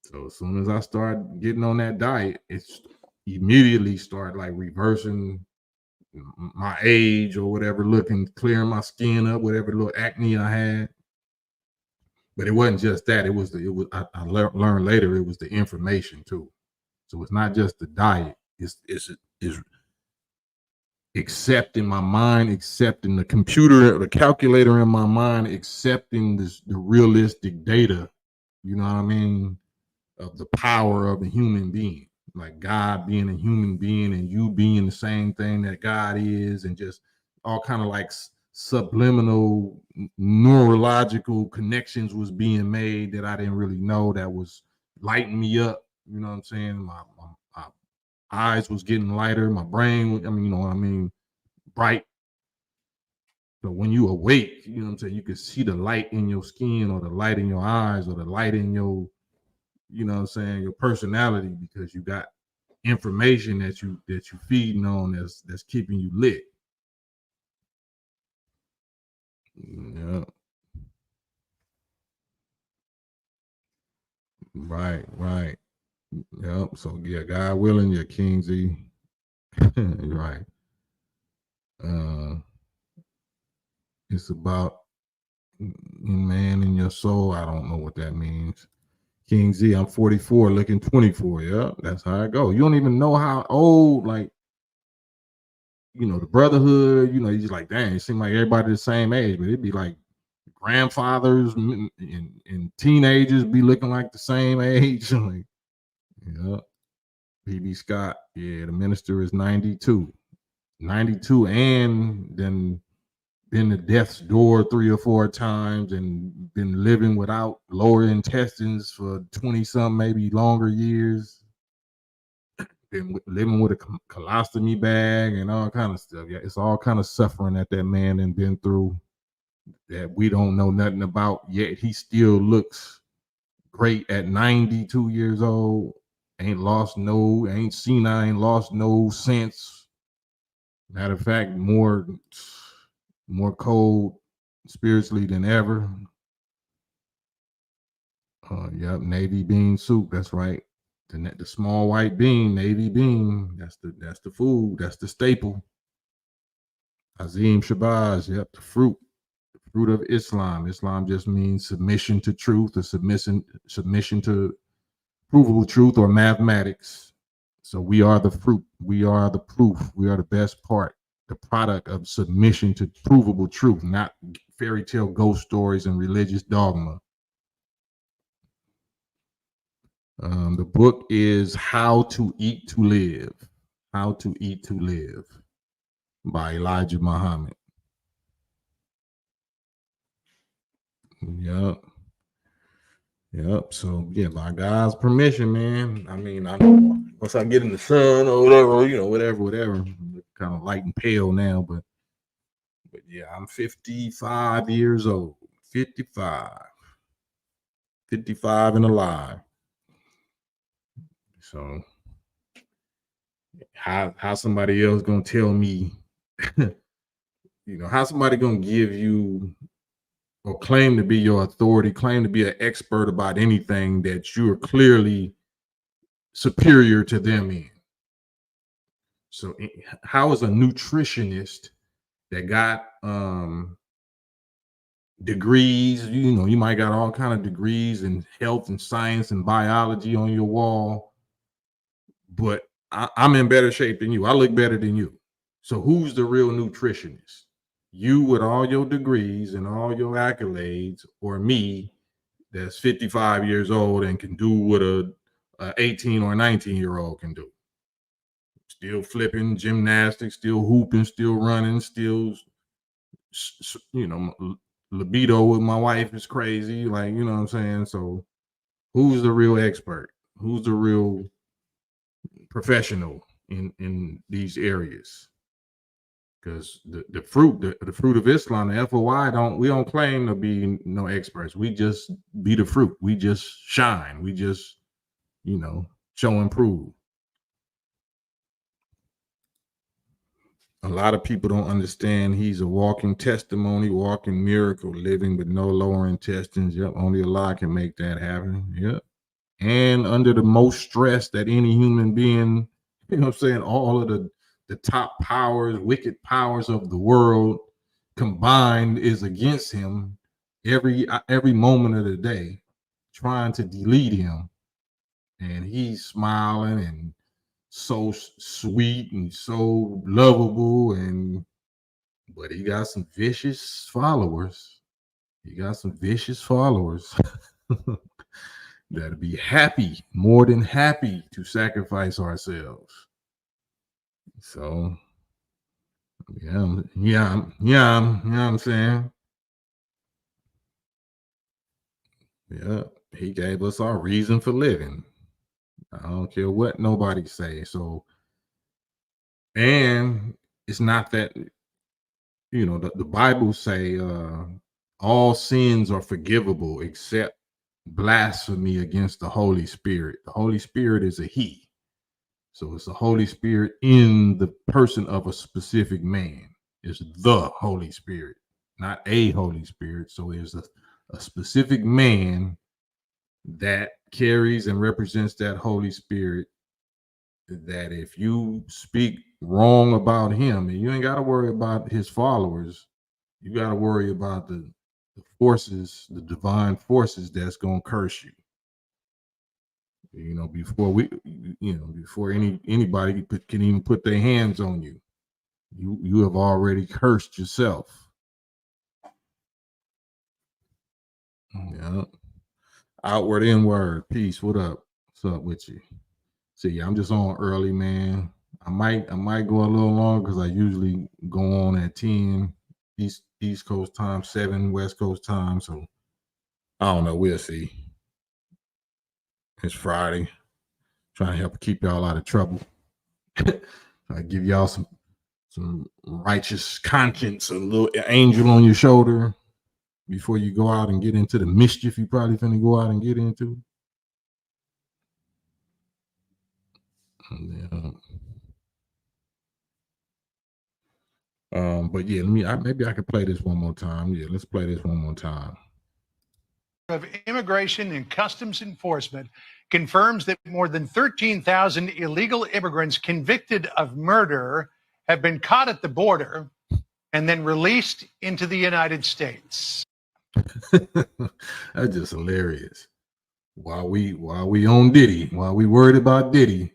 So as soon as I start getting on that diet, it's immediately start like reversing my age or whatever, looking, clearing my skin up, whatever little acne I had. But it wasn't just that. I learned later it was the information too. So it's not just the diet. It's accepting my mind, accepting the computer, the calculator in my mind, accepting the realistic data. You know what I mean? Of the power of a human being, like God being a human being and you being the same thing that God is, and just all kind of like subliminal neurological connections was being made that I didn't really know, that was lighting me up. You know what I'm saying? My eyes was getting lighter, my brain, I mean, you know what I mean, bright. So when you awake, you know what I'm saying, you can see the light in your skin, or the light in your eyes, or the light in your, you know what I'm saying, your personality, because you got information that you feeding on that's keeping you lit. Yeah. Right. Yep. So yeah, God willing, your King Z. Right. It's about man in your soul. I don't know what that means. King Z, I'm 44, looking 24. Yeah, that's how I go. You don't even know how old, like, you know, the brotherhood, you know, you're just like, dang, it seems like everybody the same age, but it'd be like grandfathers and teenagers be looking like the same age. Like, yeah. PB Scott, yeah, the minister is 92. 92, and then been to death's door 3 or 4 times, and been living without lower intestines for 20 some, maybe longer years. Been living with a colostomy bag and all kind of stuff. Yeah, it's all kind of suffering that man and been through that we don't know nothing about, yet he still looks great at 92 years old. Ain't senile, ain't lost no sense. Matter of fact, more cold spiritually than ever. Yep, navy bean soup. That's right. The small white bean, navy bean. That's the food. That's the staple. Azim Shabazz. Yep, the fruit of Islam. Islam just means submission to truth, or submission to provable truth, or mathematics. So we are the fruit. We are the proof. We are the best part, the product of submission to provable truth, not fairy tale ghost stories and religious dogma. The book is How to Eat to Live. How to Eat to Live by Elijah Muhammad. Yep. So yeah, by God's permission, man. I mean, I know once I get in the sun or whatever, you know, whatever. I'm kind of light and pale now, but yeah, I'm 55 years old. 55 and alive. So how somebody else gonna tell me, you know, how somebody gonna give you or claim to be your authority, claim to be an expert about anything that you are clearly superior to them in? So how is a nutritionist that got degrees, you know, you might got all kind of degrees in health and science and biology on your wall, but I'm in better shape than you. I look better than you. So who's the real nutritionist? You with all your degrees and all your accolades, or me that's 55 years old and can do what a 18 or 19-year-old can do? still flipping, gymnastics, still hooping, still running, still, you know, libido with my wife is crazy. Like, you know what I'm saying? So who's the real expert? Who's the real professional in these areas? Because the fruit of Islam, the FOI, we don't claim to be no experts. We just be the fruit. We just shine. We just, you know, show and prove. A lot of people don't understand he's a walking testimony, walking miracle, living with no lower intestines. Yep, only Allah can make that happen. Yep. And under the most stress that any human being, you know what I'm saying, all of the top powers, wicked powers of the world combined is against him every moment of the day, trying to delete him. And he's smiling and so sweet and so lovable, but he got some vicious followers. That'll be happy, more than happy, to sacrifice ourselves. So yeah, you know what I'm saying? Yeah, he gave us our reason for living. I don't care what nobody say. So, and it's not that, you know, the Bible say all sins are forgivable except blasphemy against the Holy Spirit. The Holy Spirit is a he. So it's the Holy Spirit in the person of a specific man. It's the Holy Spirit, not a Holy Spirit. So there's a specific man that carries and represents that Holy Spirit, that if you speak wrong about him, and you ain't got to worry about his followers, you got to worry about the forces, the divine forces that's going to curse you. You know, before anybody can even put their hands on you, you have already cursed yourself. Yeah. Outward, inward. Peace. What up? What's up with you? See, I'm just on early, man. I might go a little longer because I usually go on at 10 East Coast time, 7 West Coast time. So I don't know. We'll see. It's Friday. Trying to help keep y'all out of trouble. I give y'all some righteous conscience, a little angel on your shoulder before you go out and get into the mischief you probably finna go out and get into. Yeah. But yeah, maybe I could play this one more time. Yeah, let's play this one more time. Of Immigration and Customs Enforcement confirms that more than 13,000 illegal immigrants convicted of murder have been caught at the border and then released into the United States. That's just hilarious. While we on Diddy, while we worried about Diddy,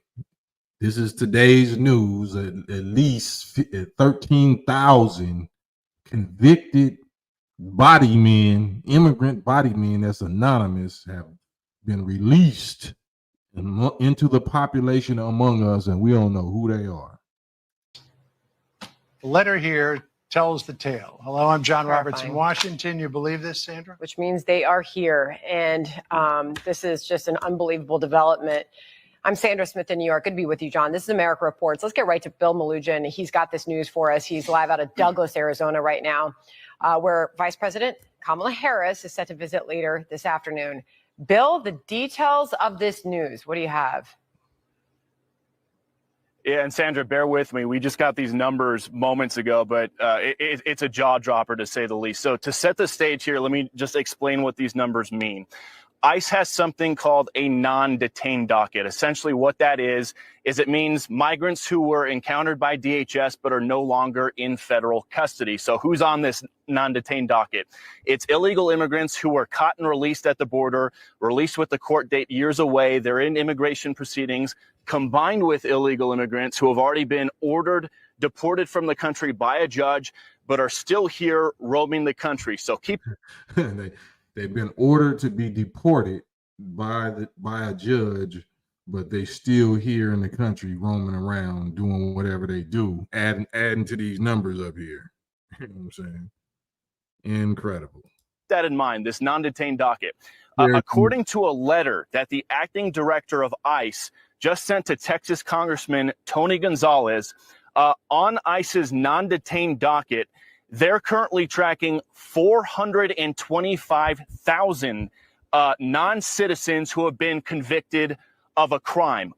this is today's news. At least 13,000 convicted body men, immigrant body men that's anonymous, have been released into the population among us, and we don't know who they are. The letter here tells the tale. Hello, I'm John Roberts in Terrifying. Washington. You believe this, Sandra? Which means they are here. And this is just an unbelievable development. I'm Sandra Smith in New York. Good to be with you, John. This is America Reports. Let's get right to Bill Malugin. He's got this news for us. He's live out of Douglas, Arizona right now, where Vice President Kamala Harris is set to visit later this afternoon. Bill, the details of this news, what do you have? Yeah, and Sandra, bear with me. We just got these numbers moments ago, but it's a jaw dropper to say the least. So to set the stage here, let me just explain what these numbers mean. ICE has something called a non-detained docket. Essentially what that is it means migrants who were encountered by DHS but are no longer in federal custody. So who's on this non-detained docket? It's illegal immigrants who were caught and released at the border, released with the court date years away. They're in immigration proceedings, combined with illegal immigrants who have already been ordered, deported from the country by a judge, but are still here roaming the country. So keep... They've been ordered to be deported by a judge, but they still here in the country roaming around doing whatever they do, adding to these numbers up here. You know what I'm saying? Incredible. That in mind, this non-detained docket. Very According to a letter that the acting director of ICE just sent to Texas Congressman Tony Gonzalez, on ICE's non-detained docket, they're currently tracking 425,000 non-citizens who have been convicted of a crime.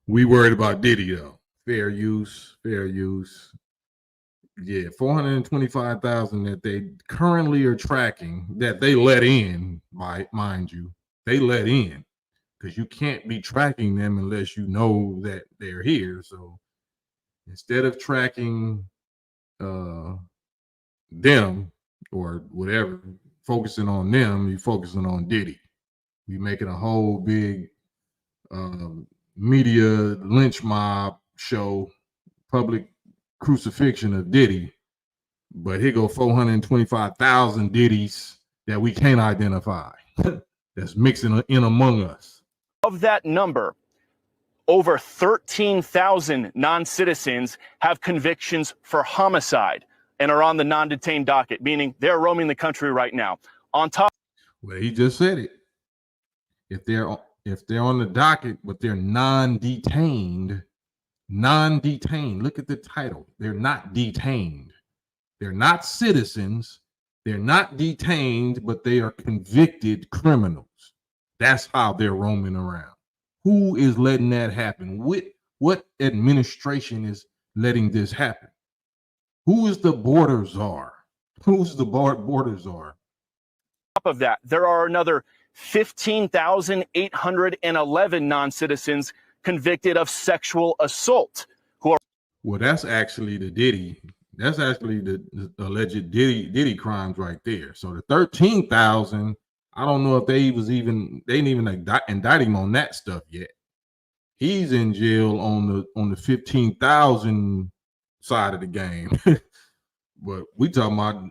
We worried about Diddy though. Fair use. Yeah, 425,000 that they currently are tracking, that they let in, mind you. They let in, because you can't be tracking them unless you know that they're here. So instead of tracking them or whatever, focusing on them, you're focusing on Diddy. We making a whole big media lynch mob show, public crucifixion of Diddy, but here go 425,000 Diddies that we can't identify. That's mixing in among us. Of that number, over 13,000 non-citizens have convictions for homicide and are on the non-detained docket, meaning they're roaming the country right now. On top, well, he just said it. If they're on the docket, but they're non-detained, look at the title. They're not detained. They're not citizens. They're not detained, but they are convicted criminals. That's how they're roaming around. Who is letting that happen? What administration is letting this happen? Who is the border czar? Who's the border czar? top of that, there are another 15,811 non-citizens convicted of sexual assault who are. Well, that's actually the Diddy. That's actually the alleged Diddy crimes right there. So the 13,000, I don't know if they didn't even indict him on that stuff yet. He's in jail on the 15,000 side of the game. But we talking about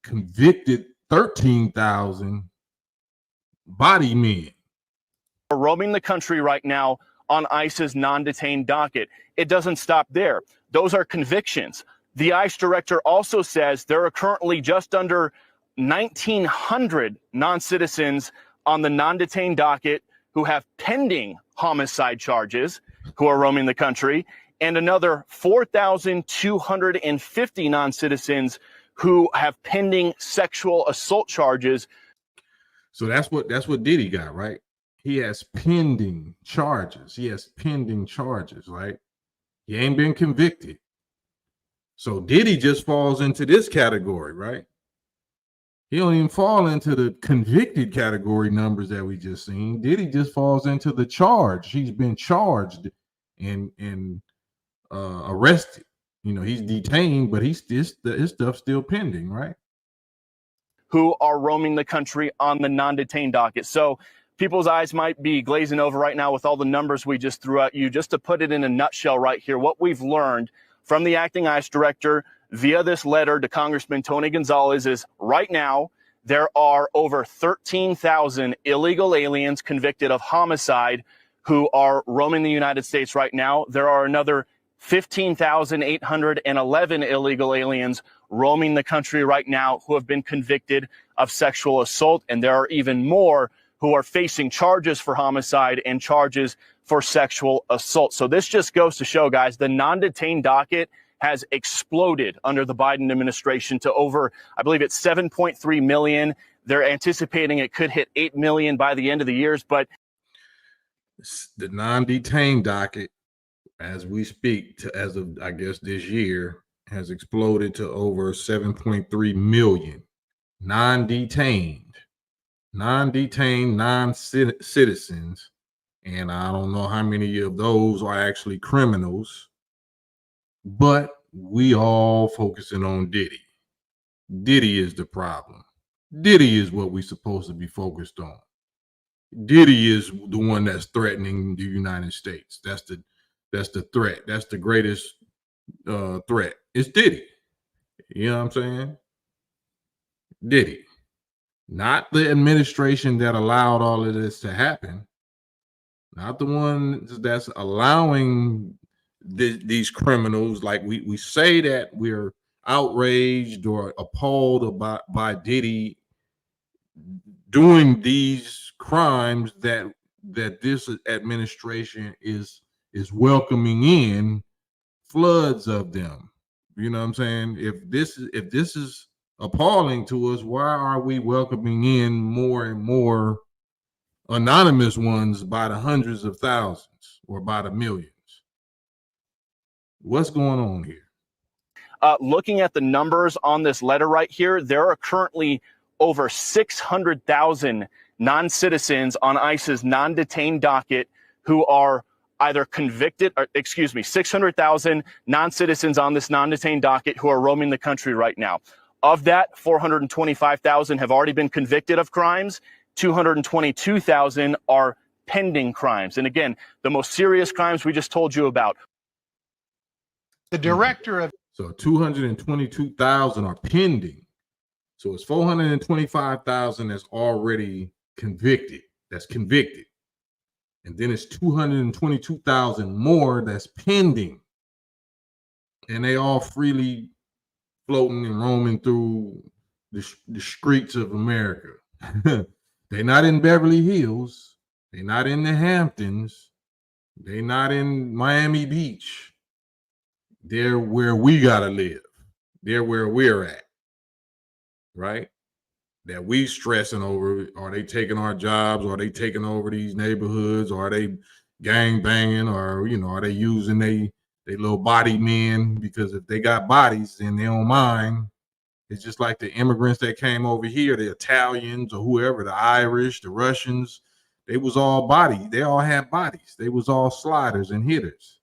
convicted 13,000 body men. Are roaming the country right now on ICE's non-detained docket. It doesn't stop there. Those are convictions. The ICE director also says there are currently just under 1,900 non-citizens on the non-detained docket who have pending homicide charges who are roaming the country, and another 4,250 non-citizens who have pending sexual assault charges. So that's what Diddy got, right? He has pending charges. Right? He ain't been convicted. So Diddy just falls into this category, right? He don't even fall into the convicted category numbers that we just seen. Diddy just falls into the charge. He's been charged and arrested. You know, he's detained, but his stuff's still pending, right? Who are roaming the country on the non-detained docket. So people's eyes might be glazing over right now with all the numbers we just threw at you. Just to put it in a nutshell right here, what we've learned from the acting ICE director via this letter to Congressman Tony Gonzalez is right now there are over 13,000 illegal aliens convicted of homicide who are roaming the United States right now. There are another 15,811 illegal aliens roaming the country right now who have been convicted of sexual assault. And there are even more who are facing charges for homicide and charges for sexual assault. So this just goes to show, guys, the non-detained docket has exploded under the Biden administration to over, I believe it's 7.3 million. They're anticipating it could hit 8 million by the end of the year. But the non-detained docket, as we speak, as of, I guess, this year, has exploded to over 7.3 million non-detained non-citizens. And I don't know how many of those are actually criminals, but we all focusing on Diddy. Diddy is the problem. Diddy is what we're supposed to be focused on. Diddy is the one that's threatening the United States. That's the threat. That's the greatest threat. It's Diddy. You know what I'm saying? Diddy. not the administration that allowed all of this to happen, not the one that's allowing these criminals. Like we say that we're outraged or appalled by Diddy doing these crimes that this administration is welcoming in floods of them. You know what I'm saying? If this is appalling to us, why are we welcoming in more and more anonymous ones by the hundreds of thousands or by the millions? What's going on here? Looking at the numbers on this letter right here, there are currently over 600,000 non-citizens on ICE's non-detained docket who are either convicted, or 600,000 non-citizens on this non-detained docket who are roaming the country right now. Of that, 425,000 have already been convicted of crimes. 222,000 are pending crimes. And again, the most serious crimes we just told you about. The director of... So 222,000 are pending. So it's 425,000 that's already convicted, And then it's 222,000 more that's pending. And they all freely floating and roaming through the streets of America. They're not in Beverly Hills. They're not in the Hamptons. They're not in Miami Beach. They're where we gotta live. They're where we're at, right? That we stressing over. Are they taking our jobs? Are they taking over these neighborhoods? Are they gang banging? Or are they using they little body men? Because if they got bodies, then they don't mind. It's just like the immigrants that came over here, the Italians or whoever, the Irish, the Russians. They was all body. They all had bodies. They was all sliders and hitters.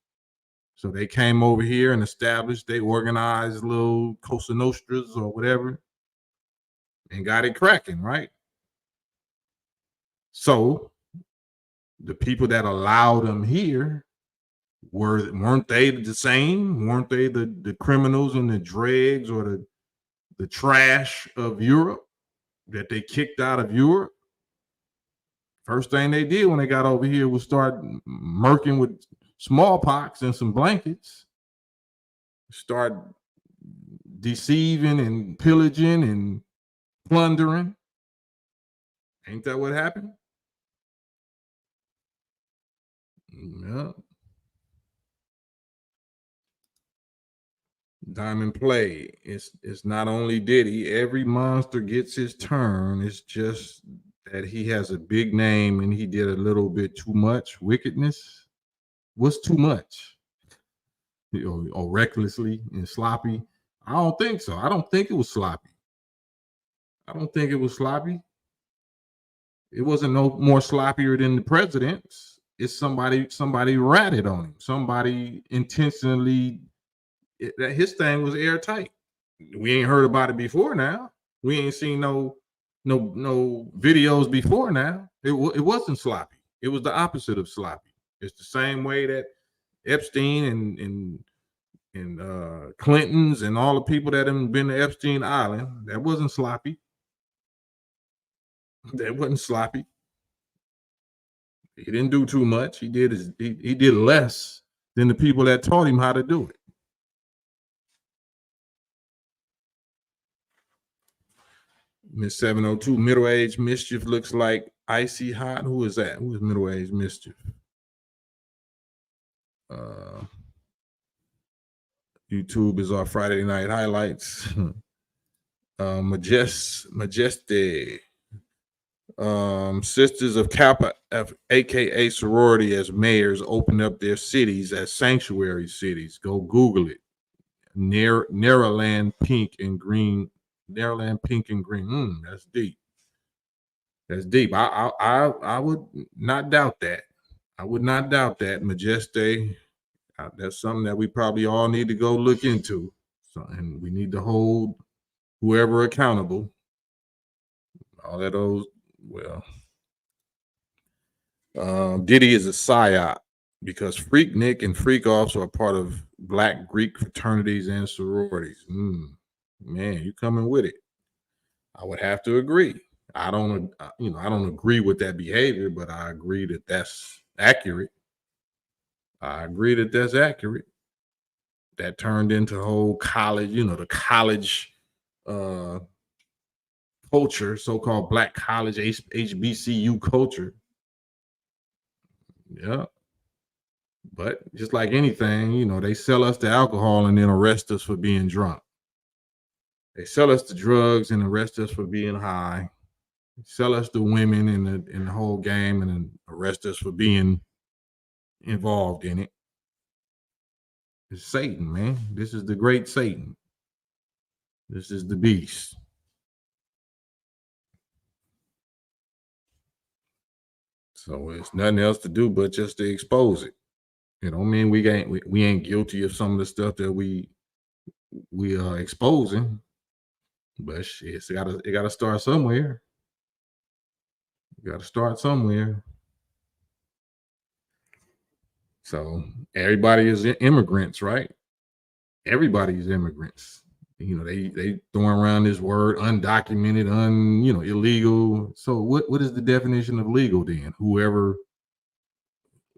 So they came over here and established, they organized little Cosa Nostras or whatever and got it cracking, right? So the people that allowed them here, weren't they the same? Weren't they the criminals and the dregs or the trash of Europe that they kicked out of Europe? First thing they did when they got over here was start murking with smallpox and some blankets, start deceiving and pillaging and plundering. Ain't that what happened? Yeah. Diamond play. It's not only Diddy. Every monster gets his turn. It's just that he has a big name and he did a little bit too much wickedness. What's too much? Or recklessly and sloppy? I don't think so. I don't think it was sloppy. It wasn't no more sloppier than the president's. It's somebody ratted on him. Somebody intentionally. His thing was airtight. We ain't heard about it before now. We ain't seen no videos before now. It wasn't sloppy. It was the opposite of sloppy. It's the same way that Epstein and Clintons and all the people that have been to Epstein Island, that wasn't sloppy. That wasn't sloppy. He didn't do too much. He did less than the people that taught him how to do it. Miss 702, middle-aged mischief looks like icy hot. Who is that? Who is middle-aged mischief? YouTube is our Friday night highlights. Majesty. Sisters of Kappa, aka sorority, as mayors opened up their cities as sanctuary cities. Go Google it. Neverland pink and green. Neverland pink and green. That's deep. That's deep. I would not doubt that. I would not doubt that. Majesty. That's something that we probably all need to go look into. So, and we need to hold whoever accountable. All that those. Well, Diddy is a psyop because Freaknik and Freakoffs are part of Black Greek fraternities and sororities. Man, you coming with it. I would have to agree. I don't, I don't agree with that behavior, but I agree that that's accurate. I agree that that's accurate. That turned into whole college, the college uh culture, so-called black college HBCU culture. Yeah. But just like anything, they sell us the alcohol and then arrest us for being drunk. They sell us the drugs and arrest us for being high. Sell us the women in the whole game and then arrest us for being involved in it. It's Satan, man. This is the great Satan. This is the beast. So it's nothing else to do but just to expose it. It don't mean we ain't guilty of some of the stuff that we are exposing, but shit, it gotta start somewhere. You gotta start somewhere. So everybody is immigrants, right? Everybody is immigrants. They throwing around this word undocumented, illegal. So what is the definition of legal then? Whoever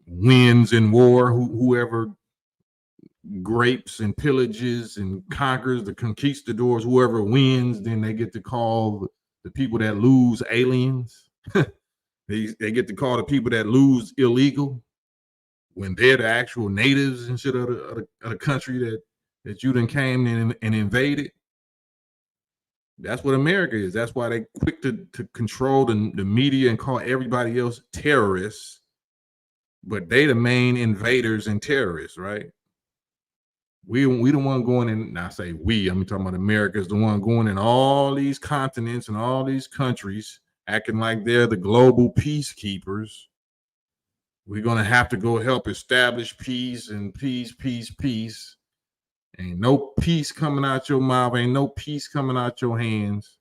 wins in war, whoever grapes and pillages and conquers, the conquistadors, whoever wins, then they get to call the people that lose aliens. They get to call the people that lose illegal when they're the actual natives and shit of the country that you done came in and invaded. That's what America is. That's why they quick to control the media and call everybody else terrorists. But they the main invaders and terrorists, right? We the one going in. Now I say we, I'm talking about America is the one going in all these continents and all these countries, acting like they're the global peacekeepers. We're gonna have to go help establish peace and peace. Ain't no peace coming out your mouth. Ain't no peace coming out your hands.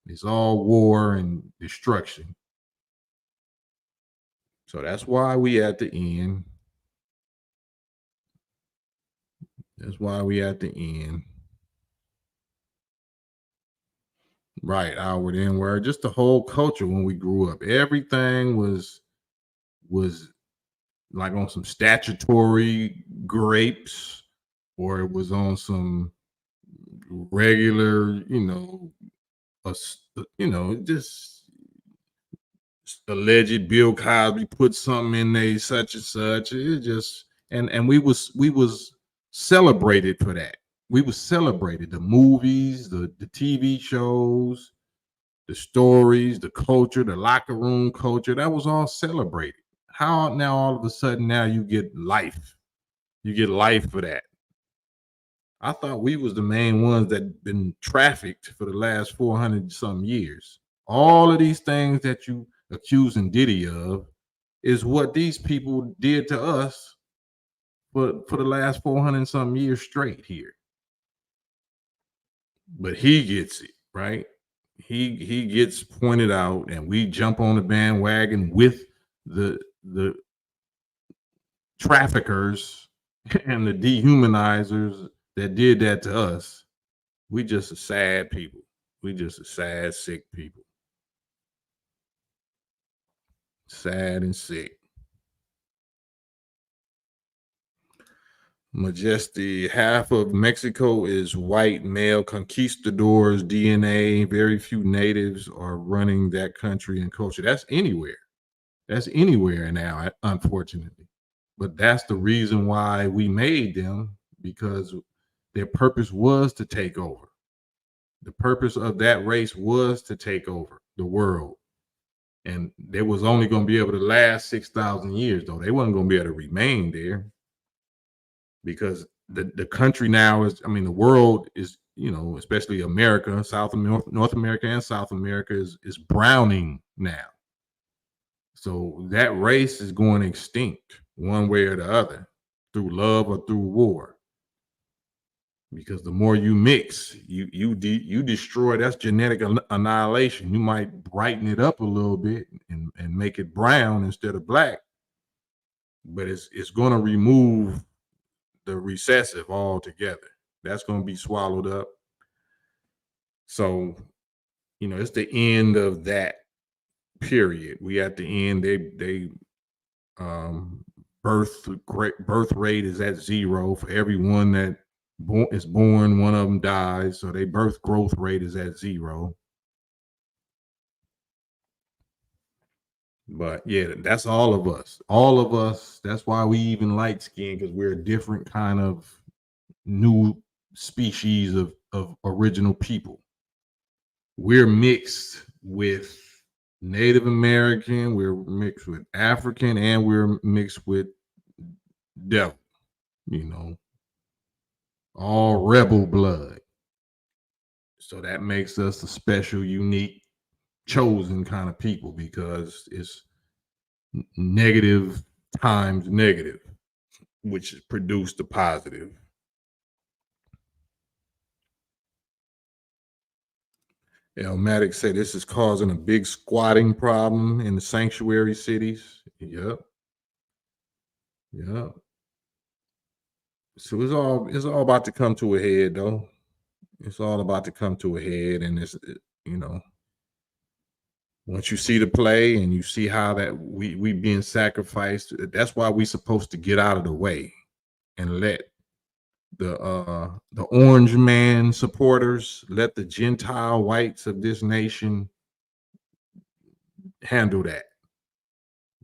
It's all war and destruction. So that's why we at the end. That's why we at the end. Right, outward, inward. Just the whole culture when we grew up. Everything was like on some statutory grapes, or it was on some regular, just alleged Bill Cosby put something in there, such and such. It just and we was celebrated for that. We was celebrated. The movies, the TV shows, the stories, the culture, the locker room culture, that was all celebrated. How now all of a sudden now you get life? You get life for that. I thought we was the main ones that been trafficked for the last 400 some years. All of these things that you accusing Diddy of is what these people did to us for the last 400 some years straight here. But he gets it, right? He gets pointed out, and we jump on the bandwagon with the traffickers and the dehumanizers that did that to us. We just a sad people. We just a sad, sick people. Sad and sick. Majesty, half of Mexico is white male conquistadors DNA. Very few natives are running that country and culture. That's anywhere. That's anywhere now, unfortunately. But that's the reason why we made them, because their purpose was to take over. The purpose of that race was to take over the world. And they was only going to be able to last 6,000 years, though. They wasn't going to be able to remain there. Because the country now is, the world is, especially America, North America and South America is browning now. So that race is going extinct one way or the other, through love or through war. Because the more you mix, you destroy. That's genetic annihilation. You might brighten it up a little bit and make it brown instead of black, but it's going to remove the recessive altogether. That's going to be swallowed up. So you know, it's the end of that period. We at the end. They birth rate is at 0 for everyone that is born. One of them dies, so their birth growth rate is at 0. But yeah, that's all of us. All of us. That's why we even light skin, because we're a different kind of new species of original people. We're mixed with Native American, we're mixed with African, and we're mixed with devil, you know, all rebel blood. So that makes us a special, unique, chosen kind of people, because it's negative times negative, which produced the positive. Elmatic said this is causing a big squatting problem in the sanctuary cities. Yep. Yep. So it's all about to come to a head, though. It's all about to come to a head, and it's, you know, once you see the play and you see how that we being sacrificed, that's why we supposed to get out of the way and let the orange man supporters, let the Gentile whites of this nation handle that.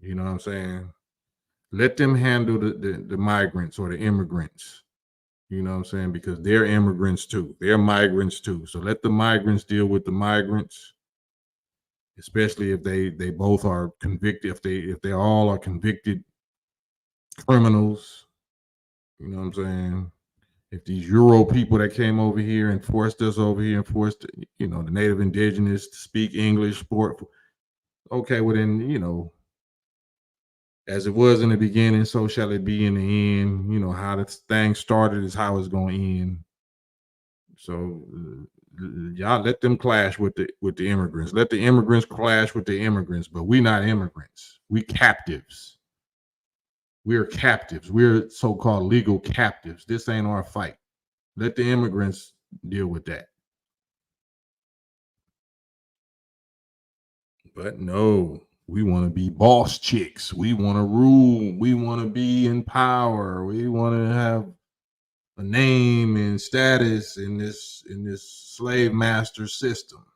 You know what I'm saying? Let them handle the migrants or the immigrants. You know what I'm saying? Because they're immigrants too. They're migrants too. So let the migrants deal with the migrants, especially if they both are convicted, if they all are convicted criminals. You know what I'm saying? If these Euro people that came over here and forced us over here and forced, you know, the native indigenous to speak English, okay, well then, you know, as it was in the beginning, so shall it be in the end. You know, how this thing started is how it's going to end. So y'all let them clash with the immigrants. Let the immigrants clash with the immigrants, but we're not immigrants. We captives. We're captives. We're so-called legal captives. This ain't our fight. Let the immigrants deal with that. But no, we want to be boss chicks. We want to rule. We want to be in power. We want to have a name and status in this slave master system.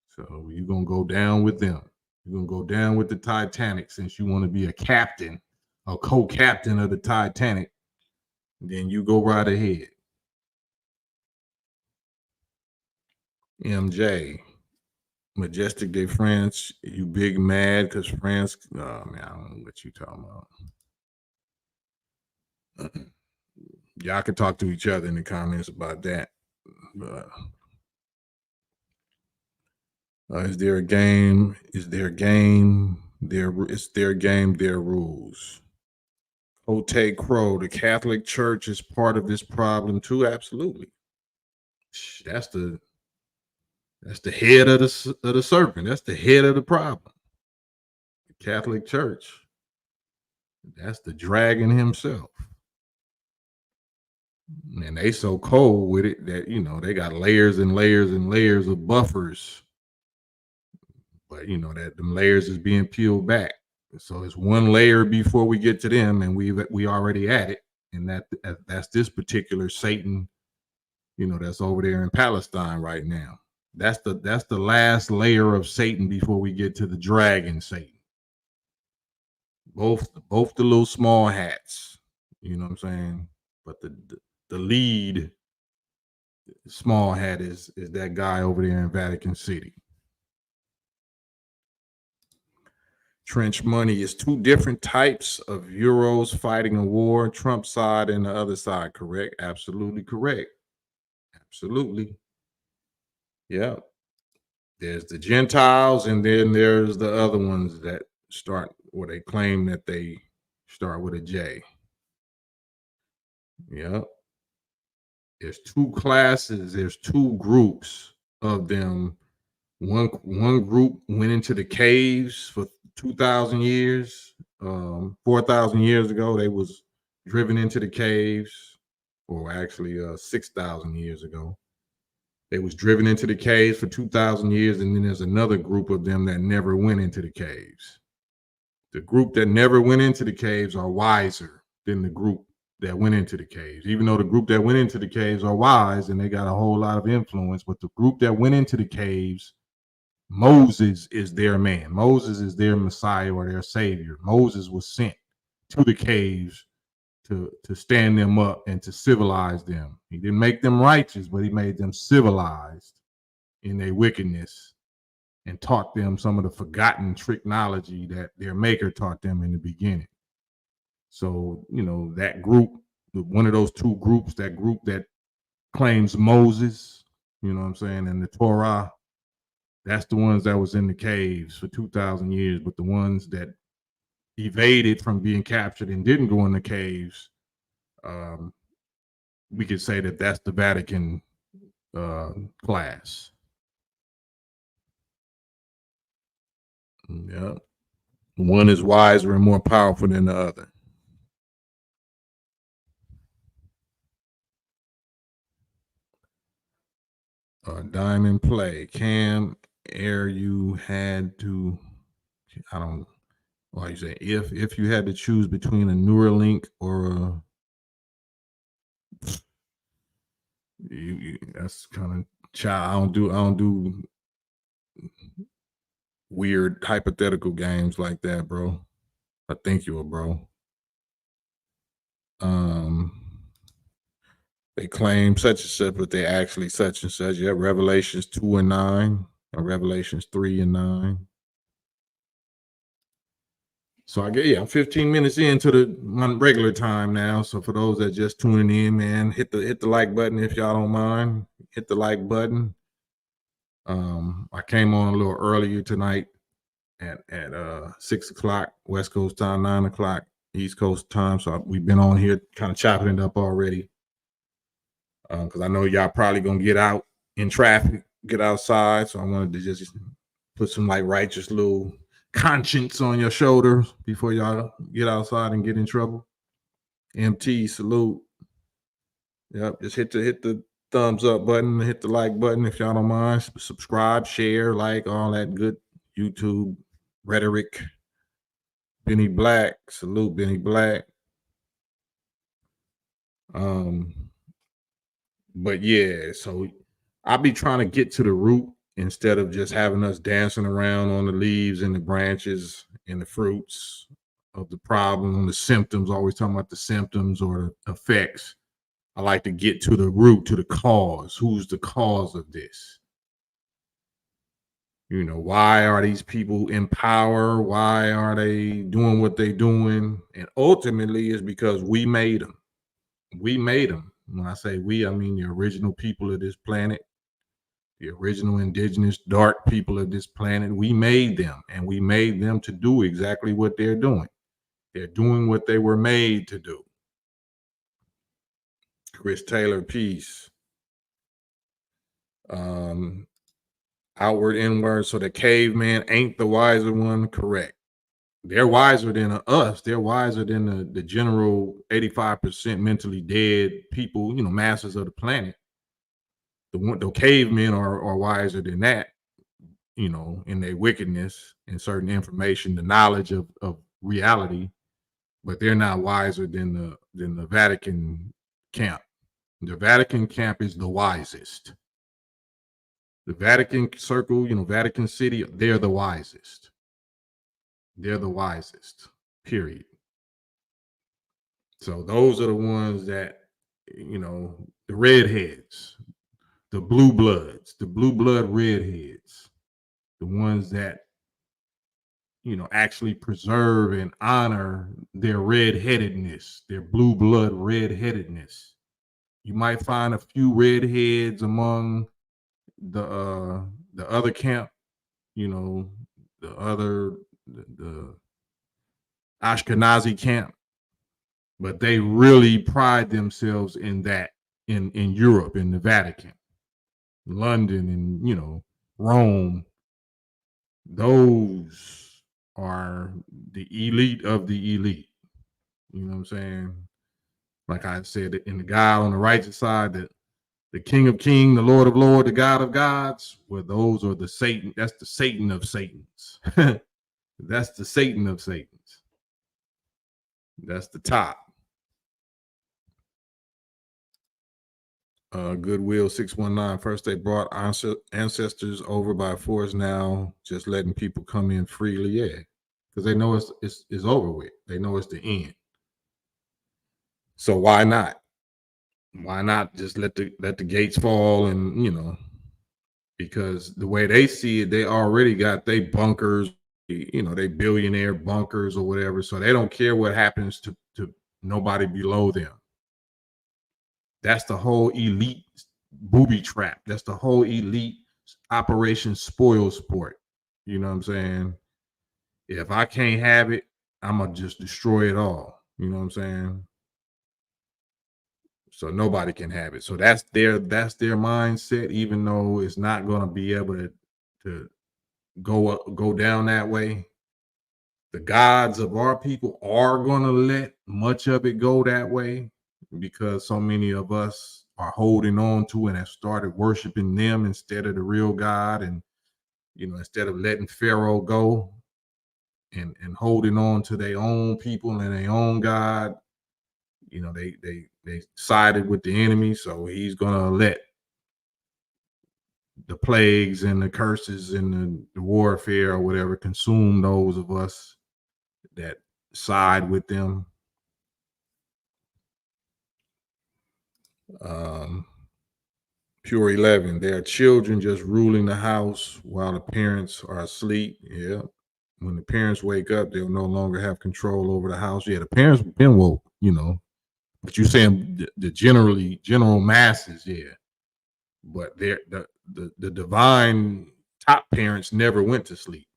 So you're gonna go down with them. You're gonna go down with the Titanic, since you want to be a captain, a co-captain of the Titanic. Then you go right ahead. MJ, Majestic Day France, you big mad because France? Oh man, I don't know what you talking about. Y'all can talk to each other in the comments about that. But is there a game? Is there a game? It's their game, their rules. Ote Crow, the Catholic Church is part of this problem too. Absolutely. That's the head of the serpent. That's the head of the problem. The Catholic Church. That's the dragon himself. And they so cold with it that, you know, they got layers and layers and layers of buffers. But you know that them layers is being peeled back. So it's one layer before we get to them, and we already at it. And that's this particular Satan, you know, that's over there in Palestine right now. That's the last layer of Satan before we get to the dragon Satan. Both the little small hats, you know what I'm saying? But the lead small hat is that guy over there in Vatican City. Trench money is two different types of Euros fighting a war. Trump side and the other side, correct? Absolutely correct. Absolutely. Yeah. There's the Gentiles, and then there's the other ones that start, or they claim that they start with a J. Yeah. There's two classes, there's two groups of them. One group went into the caves for 2,000 years. 4,000 years ago, they was driven into the caves, or actually 6,000 years ago. They was driven into the caves for 2,000 years, and then there's another group of them that never went into the caves. The group that never went into the caves are wiser than the group that went into the caves. Even though the group that went into the caves are wise and they got a whole lot of influence, but the group that went into the caves, Moses is their man. Moses is their Messiah or their savior. Moses was sent to the caves to stand them up and to civilize them. He didn't make them righteous, but he made them civilized in their wickedness and taught them some of the forgotten technology that their maker taught them in the beginning. So, you know, that group, one of those two groups, that group that claims Moses, you know what I'm saying, and the Torah, that's the ones that was in the caves for 2,000 years. But the ones that evaded from being captured and didn't go in the caves, we could say that that's the Vatican class. Yeah. One is wiser and more powerful than the other. Diamond play. Cam, Air, you had to, I don't, why you say, if you had to choose between a Neuralink or that's kind of child. I don't do weird hypothetical games like that, bro. I think you are, bro. They claim such and such, but they actually such and such. Yeah, Revelations 2 and 9, or Revelations 3 and 9. So I get, I'm 15 minutes into the regular time now. So for those that just tuning in, man, hit the like button if y'all don't mind. Hit the like button. I came on a little earlier tonight at 6 o'clock West Coast time, 9 o'clock East Coast time. So we've been on here kind of chopping it up already. Because I know y'all probably gonna get out in traffic, get outside. So I wanted to just put some like righteous little conscience on your shoulders before y'all get outside and get in trouble. MT, salute. Yep, just hit the thumbs up button, hit the like button if y'all don't mind. Subscribe, share, like, all that good YouTube rhetoric. Benny Black, salute Benny Black. But yeah, so I'll be trying to get to the root instead of just having us dancing around on the leaves and the branches and the fruits of the problem, the symptoms, always talking about the symptoms or the effects. I like to get to the root, to the cause. Who's the cause of this? You know, why are these people in power? Why are they doing what they're doing? And ultimately, it's because we made them. We made them. When I say we, I mean the original people of this planet, the original indigenous dark people of this planet. We made them, and we made them to do exactly what they're doing. They're doing what they were made to do. Chris Taylor, peace. Outward, inward. So the caveman ain't the wiser one. Correct. They're wiser than us. They're wiser than the general 85% mentally dead people, you know, masters of the planet. The cavemen are wiser than that, you know, in their wickedness and certain information, the knowledge of reality, but they're not wiser than the Vatican camp. The Vatican camp is the wisest. The Vatican circle, you know, Vatican City, they're the wisest. They're the wisest, period. So those are the ones that, you know, the redheads, the blue bloods, the blue blood redheads, the ones that, you know, actually preserve and honor their redheadedness, their blue blood redheadedness. You might find a few redheads among the other camp, you know, the Ashkenazi camp, but they really pride themselves in that in Europe, in the Vatican, London, and, you know, Rome. Those are the elite of the elite. You know what I'm saying? Like I said, in the guy on the right side, that The King of Kings, the Lord of Lords, the God of Gods, well, those are the Satan. That's the Satan of Satans. That's the Satan of Satans. That's the top. Goodwill 619. First, they brought ancestors over by force. Now, just letting people come in freely. Yeah, because they know it's over with. They know it's the end. So why not? Why not just let the gates fall? And because the way they see it, they already got they bunkers. They billionaire bunkers or whatever. So they don't care what happens to nobody below them. That's the whole elite booby trap. That's the whole elite Operation Spoil Sport. You know what I'm saying? If I can't have it, I'm going to just destroy it all. You know what I'm saying? So nobody can have it. So that's their mindset, even though it's not going to be able to go down that way. The gods of our people are going to let much of it go that way, because so many of us are holding on to and have started worshiping them instead of the real God. And, instead of letting Pharaoh go and holding on to their own people and their own God, they sided with the enemy. So he's going to let the plagues and the curses and the warfare or whatever consume those of us that side with them. Pure 11, there are children just ruling the house while the parents are asleep. Yeah. When the parents wake up, they'll no longer have control over the house. Yeah, the parents been woke, but you're saying the general masses, yeah. But the divine top parents never went to sleep.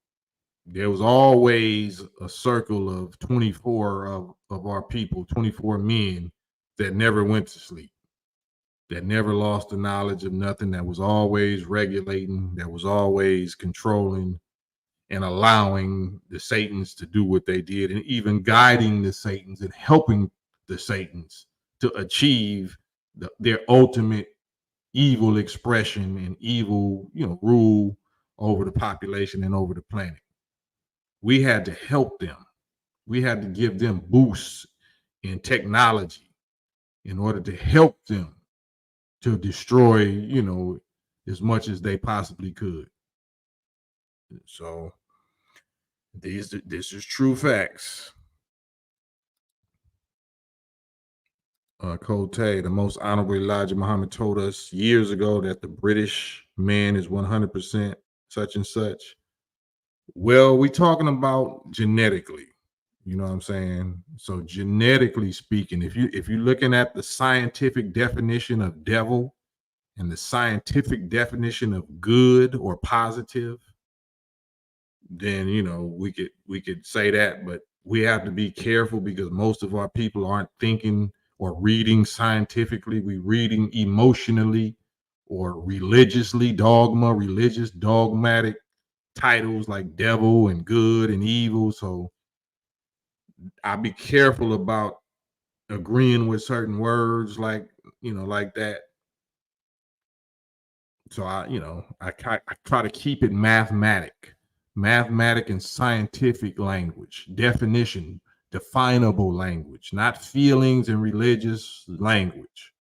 There was always a circle of 24 of our people, 24 men that never went to sleep, that never lost the knowledge of nothing, that was always regulating, that was always controlling and allowing the Satans to do what they did, and even guiding the Satans and helping the Satans to achieve their ultimate evil expression and evil, rule over the population and over the planet. We had to help them. We had to give them boosts in technology in order to help them to destroy, as much as they possibly could. So this is true facts. Cote, the most honorable Elijah Muhammad told us years ago that the British man is 100% such and such. Well, we're talking about genetically, you know what I'm saying? So genetically speaking, if you're looking at the scientific definition of devil and the scientific definition of good or positive, then we could say that, but we have to be careful because most of our people aren't thinking or reading scientifically. We're reading emotionally or religiously, religious, dogmatic titles like devil and good and evil. So I'll be careful about agreeing with certain words like that. So I try to keep it mathematic and scientific language, definition, definable language, not feelings and religious language.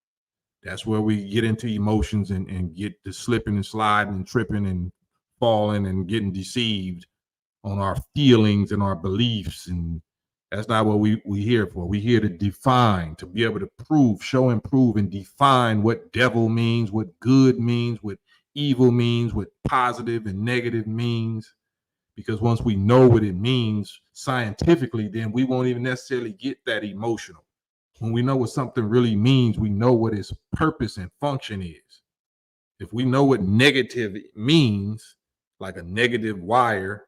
That's where we get into emotions and get the slipping and sliding and tripping and falling and getting deceived on our feelings and our beliefs. And that's not what we here for. We here to define, to be able to prove, show and prove and define what devil means, what good means, what evil means, what positive and negative means. Because once we know what it means scientifically, then we won't even necessarily get that emotional. When we know what something really means, we know what its purpose and function is. If we know what negative means, like a negative wire,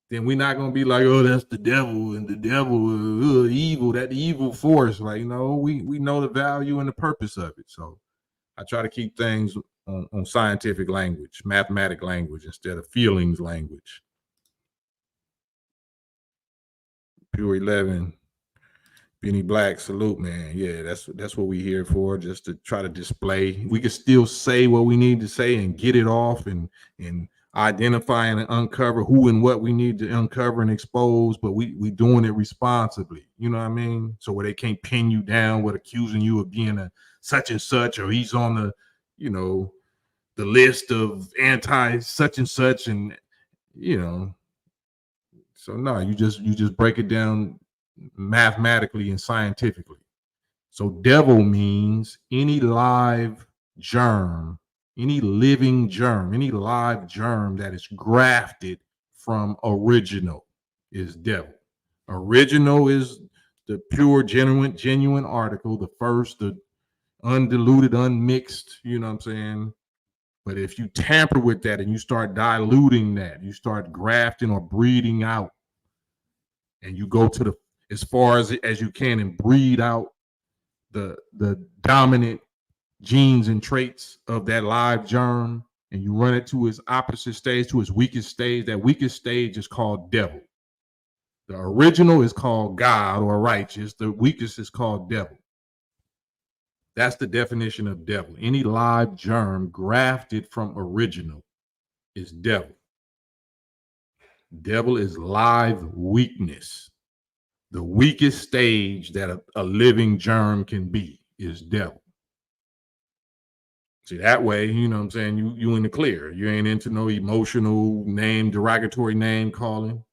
then we're not going to be like, oh, that's the devil and the devil, evil, that evil force. Like, we know the value and the purpose of it. So I try to keep things on scientific language, mathematic language, instead of feelings language. Pure 11. Benny Black, salute, man. Yeah, that's what we here for, just to try to display. We can still say what we need to say and get it off and identify and uncover who and what we need to uncover and expose, but we doing it responsibly. You know what I mean? So where they can't pin you down with accusing you of being a such and such, or he's on the, you know, the list of anti such and such, and you know. So no, you just break it down mathematically and scientifically. So devil means any live germ, any living germ, any live germ that is grafted from original is devil. Original is the pure, genuine article, the first, the undiluted, unmixed, you know what I'm saying? But if you tamper with that and you start diluting that, you start grafting or breeding out, and you go to the as far as you can and breed out the dominant genes and traits of that live germ, and you run it to its opposite stage, to its weakest stage, that weakest stage is called devil. The original is called God or righteous. The weakest is called devil. That's the definition of devil. Any live germ grafted from original is devil. Devil is live weakness. The weakest stage that a living germ can be is devil. See, that way, you know what I'm saying, you in the clear. You ain't into no emotional name, derogatory name calling.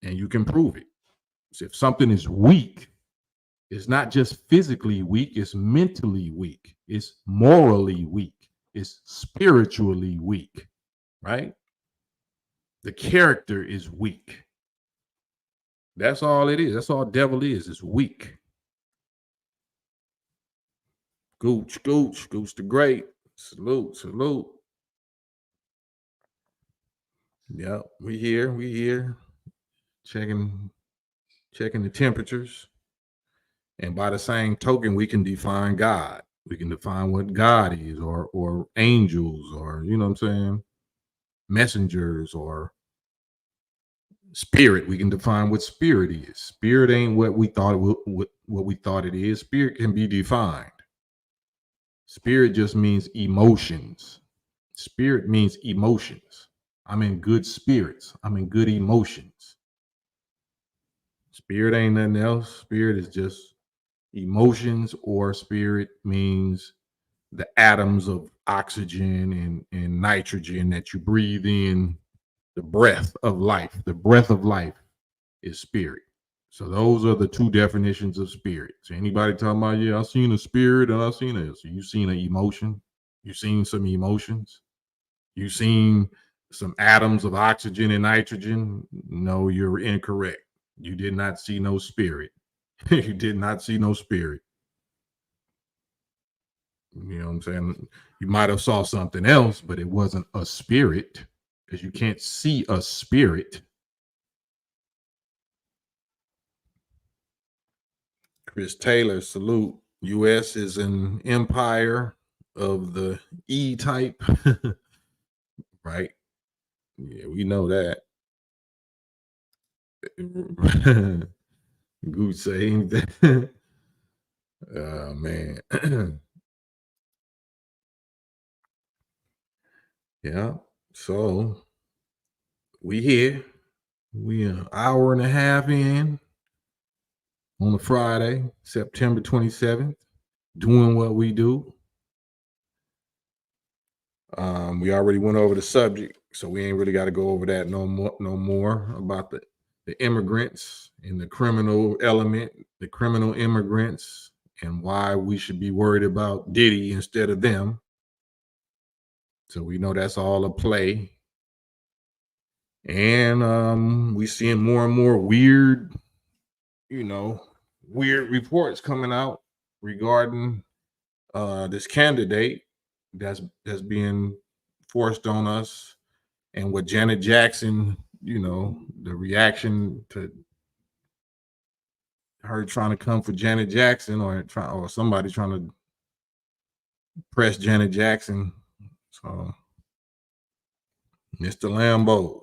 And you can prove it. So if something is weak, it's not just physically weak, it's mentally weak, it's morally weak, it's spiritually weak, right? The character is weak. That's all it is. That's all devil is. It's weak. Gooch the Great. Salute. Yep, we here. Checking the temperatures. And by the same token, we can define God. We can define what God is, or angels, or, you know what I'm saying, messengers, or spirit. We can define what spirit is. Spirit ain't what we thought it is. Spirit can be defined. Spirit just means emotions. Spirit means emotions. I'm in good spirits. I'm in good emotions. Spirit ain't nothing else. Spirit is just emotions, or spirit means the atoms of oxygen and nitrogen that you breathe in, the breath of life. The breath of life is spirit. So those are the two definitions of spirit. So anybody talking about, yeah, I've seen a spirit and I've seen it. So you've seen an emotion. You've seen some emotions. You've seen some atoms of oxygen and nitrogen. No, you're incorrect. You did not see no spirit. You did not see no spirit. You know what I'm saying? You might have saw something else, but it wasn't a spirit, because you can't see a spirit. Chris Taylor, salute. U.S. is an empire of the E-type. Right? Yeah, we know that. Gooch say anything. Oh, man. Yeah. So we here. We an hour and a half in on a Friday, September 27th, doing what we do. We already went over the subject, so we ain't really got to go over that no more about the immigrants and the criminal element, the criminal immigrants, and why we should be worried about Diddy instead of them. So we know that's all a play. And we seeing more and more weird reports coming out regarding this candidate that's being forced on us, and what Janet Jackson, the reaction to her trying to come for Janet Jackson, or somebody trying to press Janet Jackson. So, Mr. Lambo.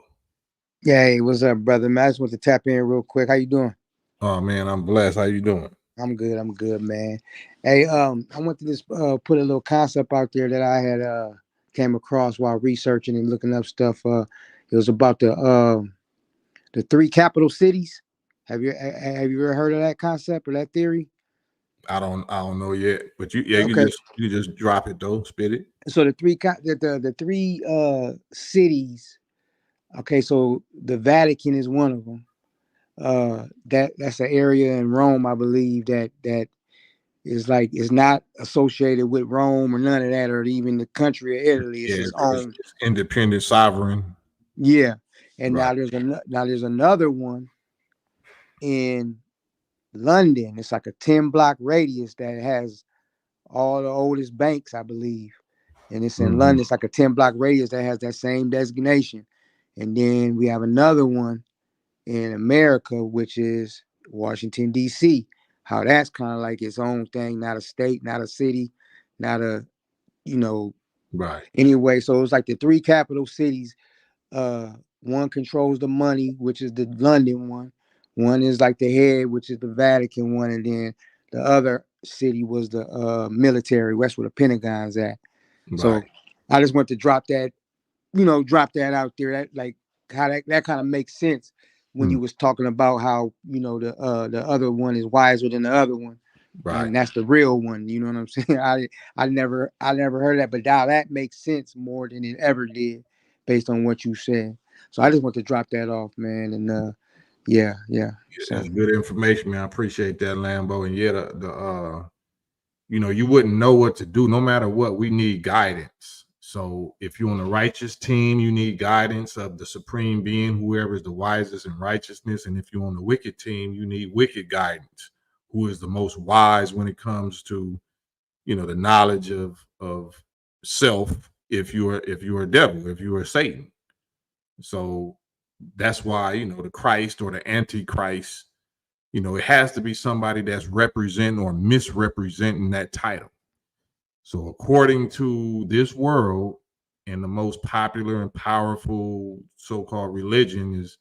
Yeah, hey, what's up, brother? Man, I just want to tap in real quick. How you doing? Oh man, I'm blessed. How you doing? I'm good, man. Hey, I want to just put a little concept out there that I had came across while researching and looking up stuff. It was about the three capital cities. Have you ever heard of that concept or that theory? I don't know yet, but you Okay, you just drop it though, spit it. so the three cities. Okay, so the Vatican is one of them. That's an area in Rome, I believe that is like it's not associated with Rome or none of that, or even the country of Italy. It's Yeah, its it's, own. it's independent, sovereign. Yeah, and Right. now there's another one in London. It's like a 10 block radius that has all the oldest banks, I believe, and it's in Mhm. London. It's like a 10 block radius that has that same designation. And then we have another one in America, which is Washington, D.C. How that's kind of like its own thing, not a state, not a city, not a, you know, Right. anyway. So it's like the three capital cities. One controls the money, which is the London one. One is like the head, which is the Vatican one. And then the other city was the military, that's where the Pentagon's at. Right. So I just want to drop that out there. That like how that kind of makes sense when you Mm. was talking about how the other one is wiser than the other one, Right. and that's the real one. You know what I'm saying? I never heard of that, but now that makes sense more than it ever did based on what you said. So I just want to drop that off, man. And yeah. So That's good information, man. I appreciate that, Lambo. And yeah, the you wouldn't know what to do no matter what. We need guidance. So if you're on the righteous team, you need guidance of the supreme being, whoever is the wisest in righteousness. And if you're on the wicked team, you need wicked guidance, who is the most wise when it comes to, the knowledge of self. If you're a devil, if you are Satan. So that's why, the Christ or the Antichrist, it has to be somebody that's representing or misrepresenting that title. So according to this world, and the most popular and powerful so-called religion is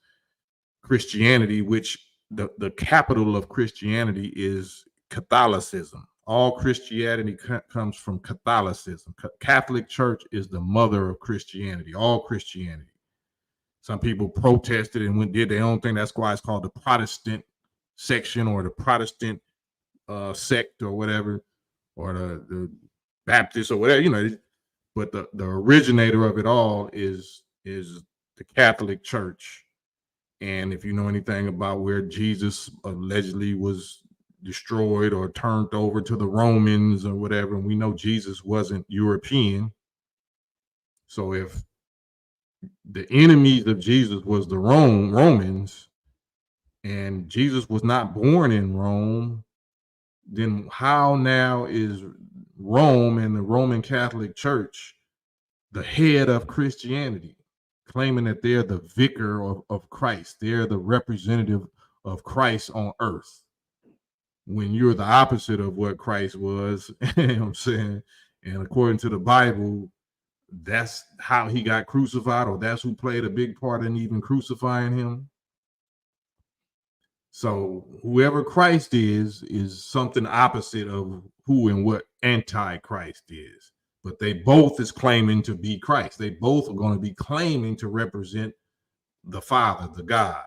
Christianity, which the capital of Christianity is Catholicism. All Christianity comes from Catholicism. Catholic Church is the mother of Christianity, all Christianity. Some people protested and did their own thing. That's why it's called the Protestant section or the Protestant sect or whatever, or the Baptist or whatever, but the originator of it all is the Catholic Church. And if you know anything about where Jesus allegedly was destroyed or turned over to the Romans or whatever, and we know Jesus wasn't European. So if the enemies of Jesus was the Romans, and Jesus was not born in Rome, then how now is Rome and the Roman Catholic Church the head of Christianity, claiming that they're the vicar of Christ? They're the representative of Christ on earth, when you're the opposite of what Christ was. You know what I'm saying? And according to the Bible, that's how he got crucified, or that's who played a big part in even crucifying him. So whoever Christ is something opposite of who and what Antichrist is. But they both is claiming to be Christ. They both are going to be claiming to represent the Father, the God.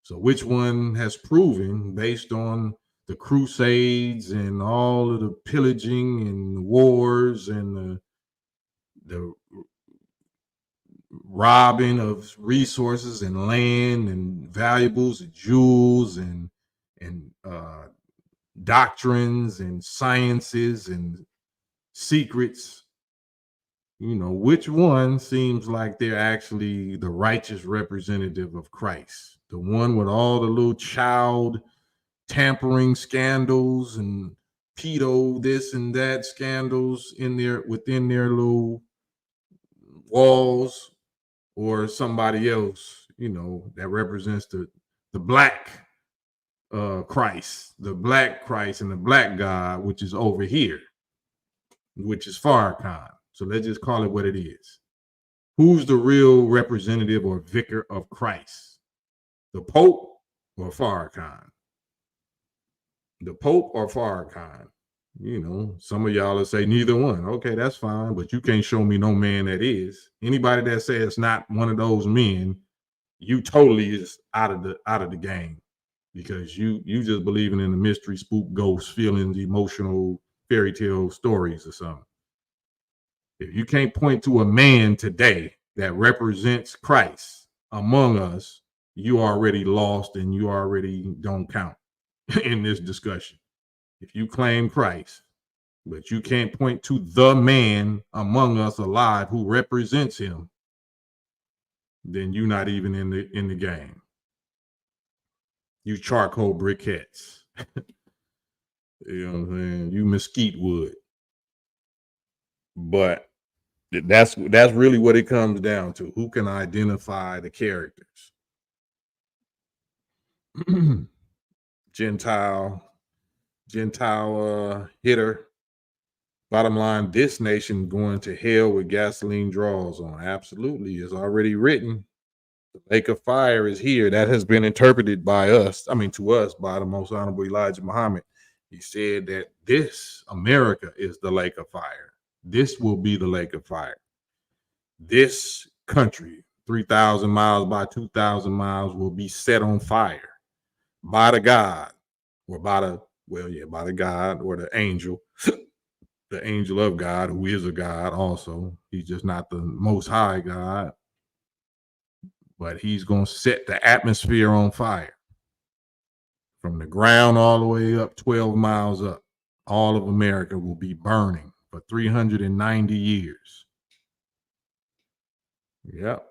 So which one has proven, based on the Crusades and all of the pillaging and the wars and the robbing of resources and land and valuables and jewels and doctrines and sciences and secrets, which one seems like they're actually the righteous representative of Christ? The one with all the little child tampering scandals and pedo this and that scandals within their little walls, or somebody else, that represents the black Christ, the black Christ and the black God, which is over here, which is Farrakhan. So let's just call it what it is. Who's the real representative or vicar of Christ? The Pope or Farrakhan? The Pope or Farrakhan? You know, some of y'all will say neither one. Okay, that's fine, but you can't show me no man that is. Anybody that says not one of those men, you totally is out of the game, because you just believing in the mystery, spook, ghosts, feelings, emotional fairy tale stories or something. If you can't point to a man today that represents Christ among us, you already lost and you already don't count in this discussion. If you claim Christ, but you can't point to the man among us alive who represents him, then you're not even in the game. You charcoal briquettes. You know what I'm saying? You mesquite wood. But that's really what it comes down to. Who can identify the characters? Gentile hitter. Bottom line, this nation going to hell with gasoline draws on. Absolutely. It's already written. The lake of fire is here. That has been interpreted by us. To us, by the most honorable Elijah Muhammad. He said that this America is the lake of fire. This will be the lake of fire. This country, 3,000 miles by 2,000 miles, will be set on fire by the God, or by the God or the angel, the angel of God, who is a God also. He's just not the most high God, but he's going to set the atmosphere on fire from the ground all the way up 12 miles up. All of America will be burning for 390 years. Yep.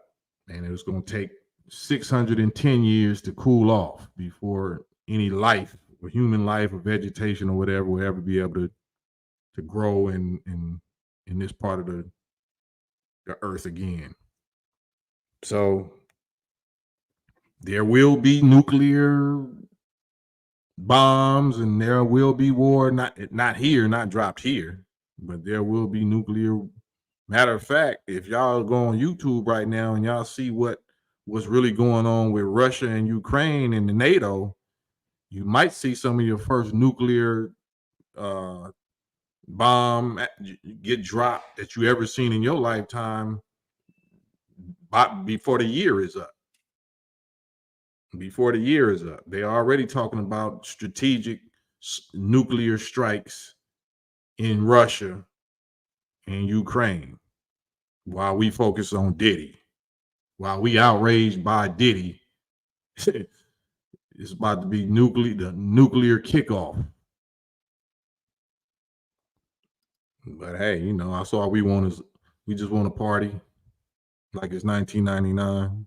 And it was going to take 610 years to cool off before any life or human life or vegetation or whatever will ever be able to grow in this part of the earth again. So there will be nuclear bombs and there will be war, not here, not dropped here, but there will be nuclear. Matter of fact, if y'all go on YouTube right now and y'all see what's really going on with Russia and Ukraine and the NATO, you might see some of your first nuclear bomb get dropped that you ever seen in your lifetime before the year is up. Before the year is up, they're already talking about strategic nuclear strikes in Russia and Ukraine, while we focus on Diddy. While we outraged by Diddy, it's about to be the nuclear kickoff. But hey, that's all we want is we just want to party like it's 1999.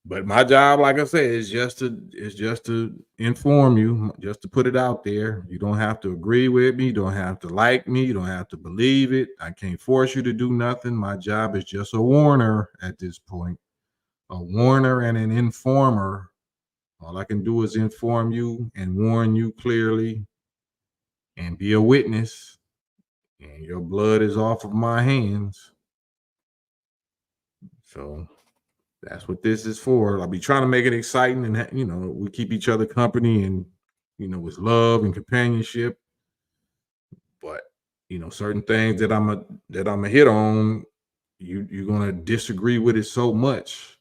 But my job, like I said, is just to inform you, just to put it out there. You don't have to agree with me. You don't have to like me. You don't have to believe it. I can't force you to do nothing. My job is just a warner at this point, a warner and an informer. All I can do is inform you and warn you clearly and be a witness. And your blood is off of my hands. So that's what this is for. I'll be trying to make it exciting, and we keep each other company, and with love and companionship. But certain things that I'm a hit on, you're gonna disagree with it so much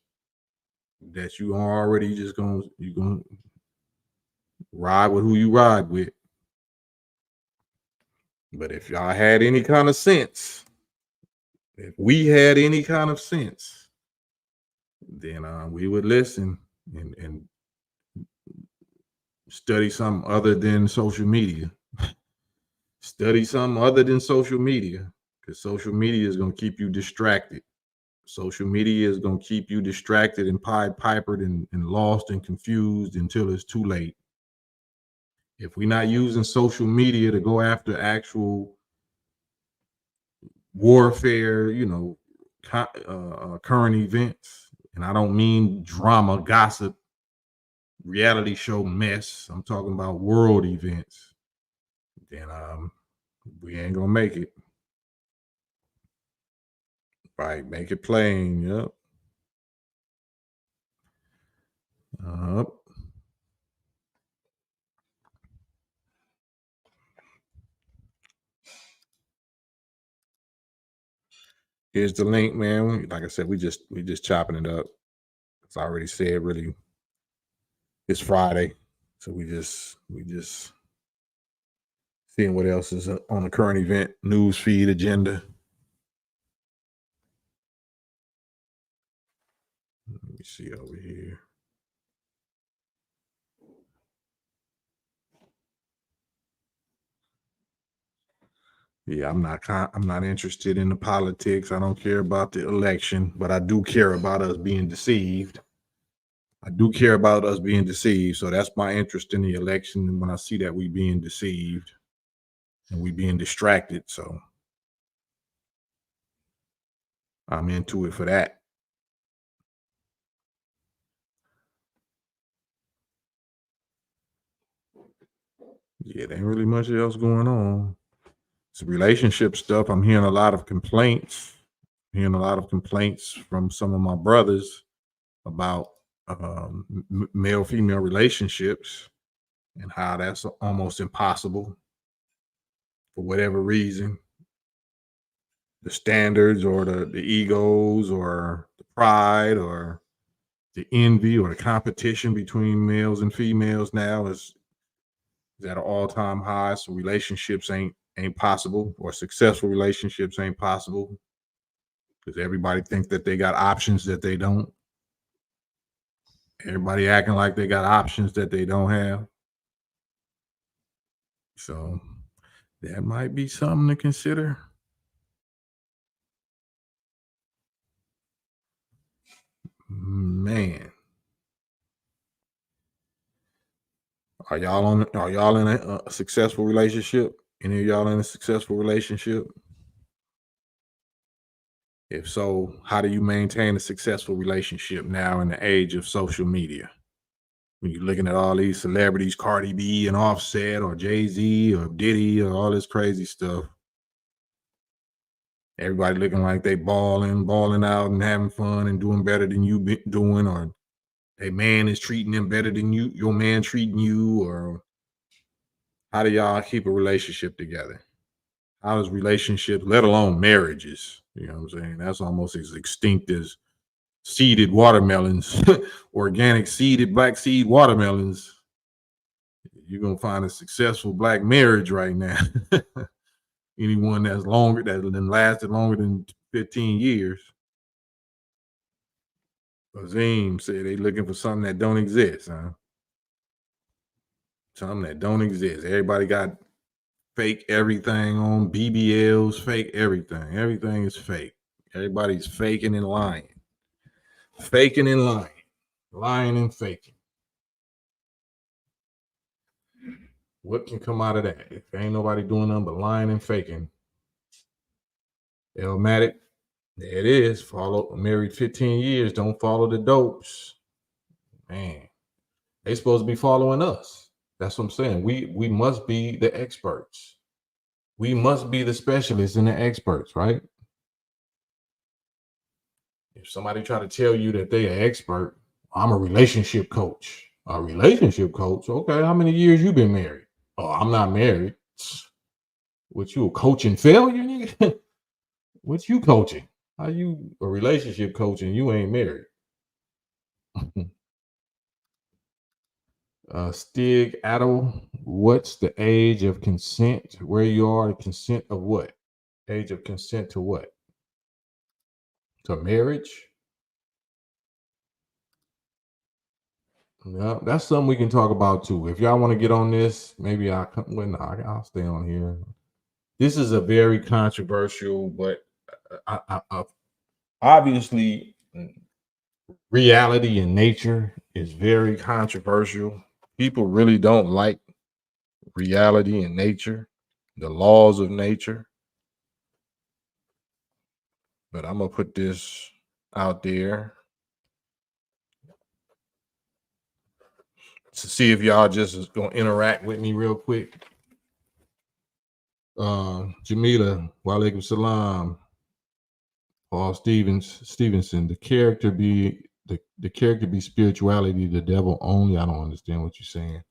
that you are already just gonna ride with who you ride with. But if y'all had any kind of sense, if we had any kind of sense, then we would listen and study something other than social media. Study something other than social media, because social media is going to keep you distracted. Social media is going to keep you distracted and Pied Pipered and lost and confused until it's too late. If we're not using social media to go after actual warfare, current events, and I don't mean drama, gossip, reality show mess. I'm talking about world events. Then we ain't gonna make it. Right, make it plain. Yep. Here's the link, man. Like I said, we just chopping it up. As I already said, really, it's Friday, so we just seeing what else is on the current event news feed agenda. Let me see over here. Yeah, I'm not interested in the politics. I don't care about the election, but I do care about us being deceived. I do care about us being deceived. So that's my interest in the election. And when I see that we being deceived and we being distracted, so I'm into it for that. Yeah, there ain't really much else going on. It's relationship stuff. I'm hearing a lot of complaints. From some of my brothers about male-female relationships and how that's almost impossible for whatever reason. The standards or the egos or the pride or the envy or the competition between males and females now is at an all-time high. So relationships ain't possible, or successful relationships ain't possible because everybody thinks that they got options that they don't. Everybody acting like they got options that they don't have. So that might be something to consider. Man. Are y'all in a successful relationship? Any of y'all in a successful relationship? If so, how do you maintain a successful relationship now in the age of social media? When you're looking at all these celebrities, Cardi B and Offset or Jay-Z or Diddy or all this crazy stuff. Everybody looking like they balling out and having fun and doing better than you been doing, or a man is treating them better than your man treating you, or how do y'all keep a relationship together? How does relationships, let alone marriages, you know what I'm saying? That's almost as extinct as seeded watermelons, organic seeded black seed watermelons. You're going to find a successful black marriage right now. Anyone that's lasted longer than 15 years. Azim said they looking for something that don't exist, huh? Something that don't exist. Everybody got fake everything on BBLs, fake everything. Everything is fake. Everybody's faking and lying. Faking and lying. Lying and faking. What can come out of that? If ain't nobody doing nothing but lying and faking. Elmatic, there it is. Married 15 years. Don't follow the dopes. Man, they supposed to be following us. That's what I'm saying. We must be the experts. We must be the specialists and the experts, right? If somebody try to tell you that they an expert, I'm a relationship coach. A relationship coach? Okay, how many years you been married? Oh, I'm not married. What, you a coaching failure, nigga? What you coaching? How you a relationship coach and you ain't married? Stig Adel, what's the age of consent? Where you are, the consent of what? Age of consent to what? To marriage? Yeah, that's something we can talk about too. If y'all want to get on this, maybe I'll come. Well, no, I'll stay on here. This is a very controversial, but obviously, reality and nature is very controversial. People really don't like reality and nature, the laws of nature. But I'm gonna put this out there to see if y'all just is gonna interact with me real quick. Jamila, walaikum salam. Paul Stevenson, the character be the character be spirituality, the devil only? I don't understand what you're saying.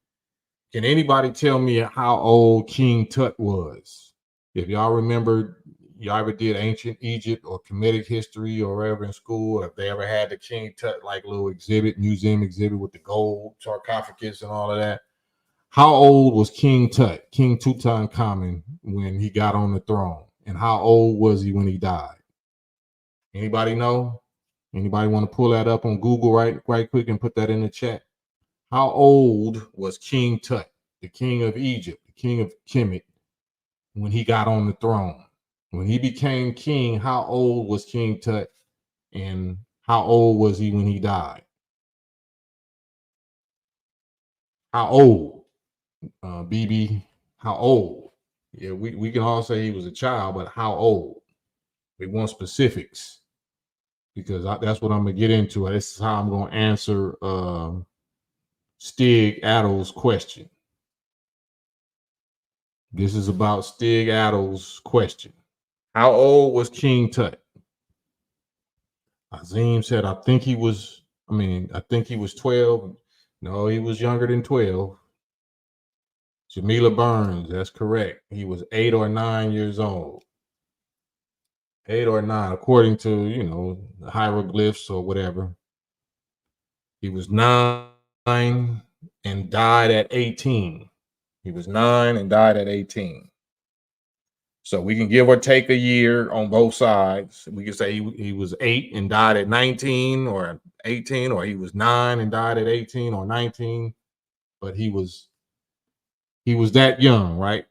Can anybody tell me how old King Tut was? If y'all remember, y'all ever did ancient Egypt or Kemetic history or wherever in school, if they ever had the King Tut like little exhibit, museum exhibit with the gold sarcophagus and all of that. How old was King Tut, King Tutankhamun, when he got on the throne? And how old was he when he died? Anybody know? Anybody want to pull that up on Google right quick and put that in the chat? How old was King Tut, the king of Egypt, the king of Kemet, when he got on the throne? When he became king, how old was King Tut, and how old was he when he died? How old? BB, how old? Yeah, we can all say he was a child, but how old? We want specifics, because that's what I'm gonna get into. This is how I'm gonna answer Stig Addle's question. This is about Stig Addle's question. How old was King Tut? Azim said, I think he was 12. No, he was younger than 12. Jamila Burns, that's correct. He was 8 or 9 years old. 8 or 9, according to, the hieroglyphs or whatever. He was 9 and died at 18. He was 9 and died at 18. So we can give or take a year on both sides. We can say he was 8 and died at 19 or 18, or he was 9 and died at 18 or 19. But he was that young, right?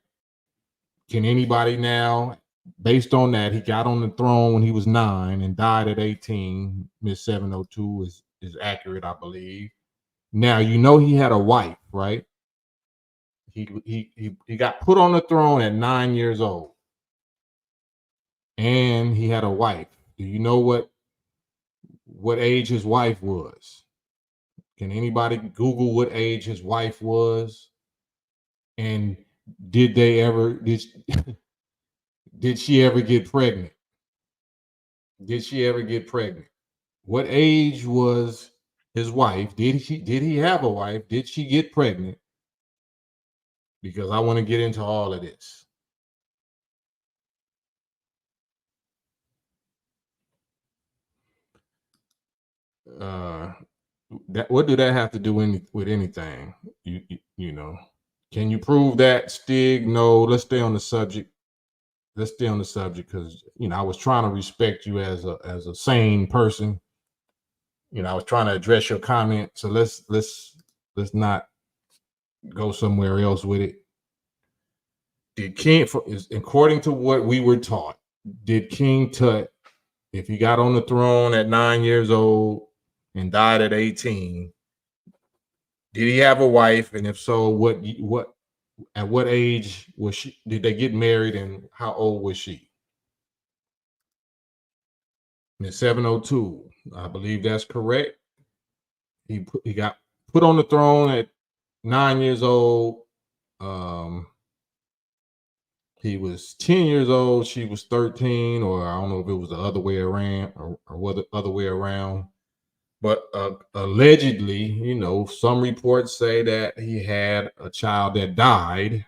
Can anybody now, based on that, he got on the throne when he was 9 and died at 18. Miss 702 is accurate, I believe. Now he had a wife, right? He got put on the throne at 9 years old. And he had a wife. Do you know what age his wife was? Can anybody Google what age his wife was? And did she ever get pregnant? Did she ever get pregnant? What age was his wife? Did he have a wife? Did she get pregnant? Because I want to get into all of this. What do that have to do with anything? Can you prove that, Stig? No, let's stay on the subject. Because I was trying to respect you as a sane person. I was trying to address your comment. So let's not go somewhere else with it. According to what we were taught, did King Tut, if he got on the throne at 9 years old and died at 18, did he have a wife? And if so, at what age was she? Did they get married, and how old was she? Miss 702, I believe that's correct. He got put on the throne at 9 years old. He was 10 years old. She was 13, or I don't know if it was the other way around or what the other way around. But allegedly, some reports say that he had a child that died.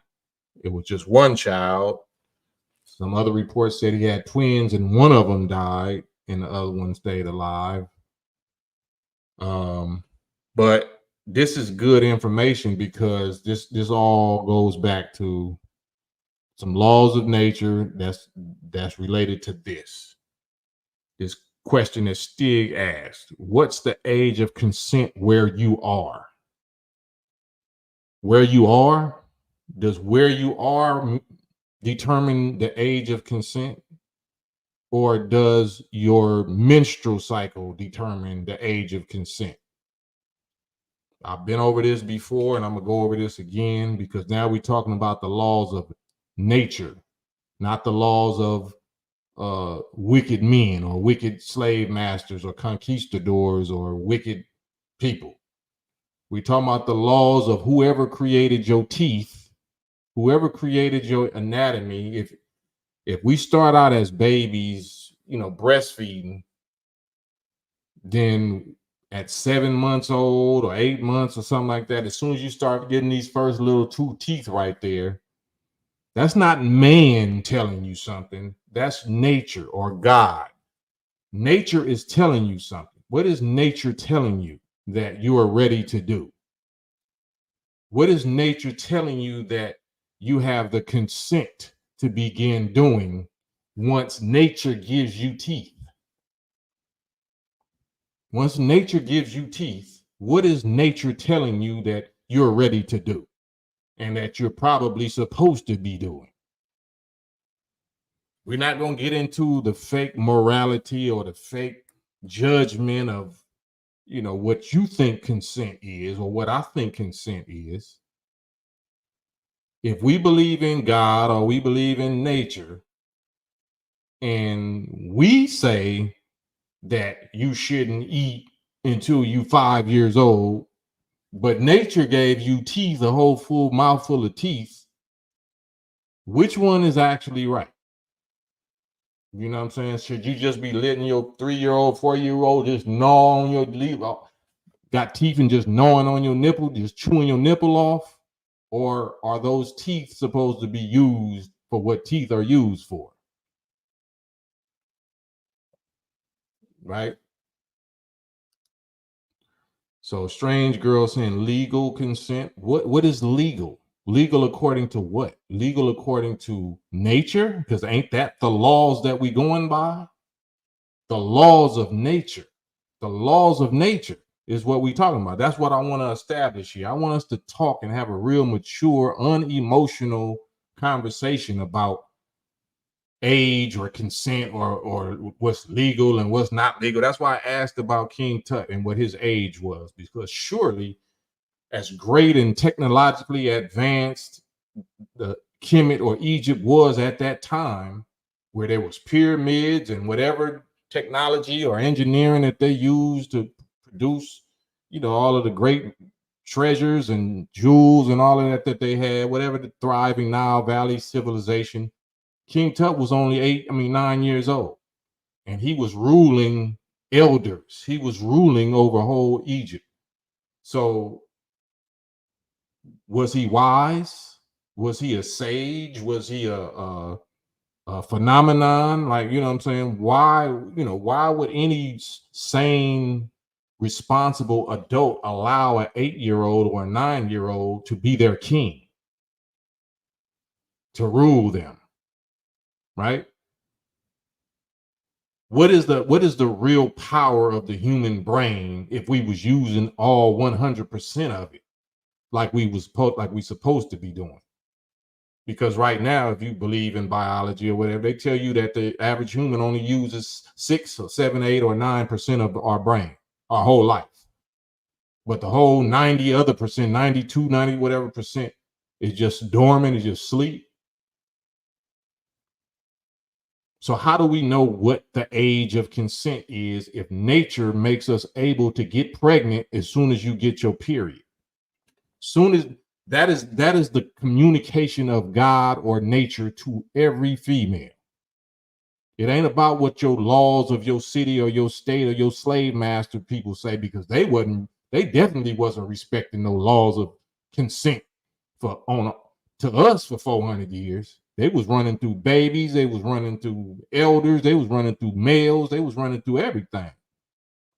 It was just one child. Some other reports said he had twins and one of them died and the other one stayed alive. But this is good information, because this all goes back to some laws of nature that's related to this question that Stig asked. What's the age of consent where you are? Where you are? Does where you are determine the age of consent? Or does your menstrual cycle determine the age of consent? I've been over this before, and I'm going to go over this again, because now we're talking about the laws of nature, not the laws of wicked men or wicked slave masters or conquistadors or wicked people. We're talking about the laws of whoever created your teeth, whoever created your anatomy. If we start out as babies, breastfeeding, then at 7 months old or 8 months or something like that, as soon as you start getting these first little 2 teeth right there, that's not man telling you something. That's nature or God. Nature is telling you something. What is nature telling you that you are ready to do? What is nature telling you that you have the consent to begin doing once nature gives you teeth? Once nature gives you teeth, what is nature telling you that you're ready to do and that you're probably supposed to be doing? We're not going to get into the fake morality or the fake judgment of, what you think consent is or what I think consent is. If we believe in God or we believe in nature and we say that you shouldn't eat until you 5 years old, but nature gave you teeth, a whole full mouthful of teeth, which one is actually right? You know what I'm saying? Should you just be letting your 3-year-old, 4-year-old just gnaw on your leaf, got teeth and just gnawing on your nipple, just chewing your nipple off? Or are those teeth supposed to be used for what teeth are used for? Right? So strange girl saying legal consent. What is legal? Legal according to what? Legal according to nature? Because ain't that the laws that we going by? The laws of nature. The laws of nature is what we talking about. That's what I want to establish here. I want us to talk and have a real mature, unemotional conversation about age or consent or what's legal and what's not legal. That's why I asked about King Tut and what his age was, because surely as great and technologically advanced the Kemet or Egypt was at that time, where there was pyramids and whatever technology or engineering that they used to produce, all of the great treasures and jewels and all of that they had, whatever the thriving Nile Valley civilization, King Tut was only 9 years old, and he was ruling elders. He was ruling over whole Egypt. So was he wise? Was he a sage? Was he a phenomenon? Like, you know what I'm saying? Why would any sane, responsible adult allow an 8-year-old or a 9-year-old to be their king, to rule them? Right? What is the real power of the human brain if we was using all 100% of it like we supposed to be doing? Because right now, if you believe in biology or whatever, they tell you that the average human only uses 6 or 7, 8 or 9% of our brain, our whole life. But the whole 90 other percent, 92, 90 whatever percent is just dormant, is just sleep. So how do we know what the age of consent is if nature makes us able to get pregnant as soon as you get your period? Soon as that is the communication of God or nature to every female. It ain't about what your laws of your city or your state or your slave master people say, because they definitely wasn't respecting no laws of consent to us for 400 years. They was running through babies, they was running through elders, they was running through males, they was running through everything.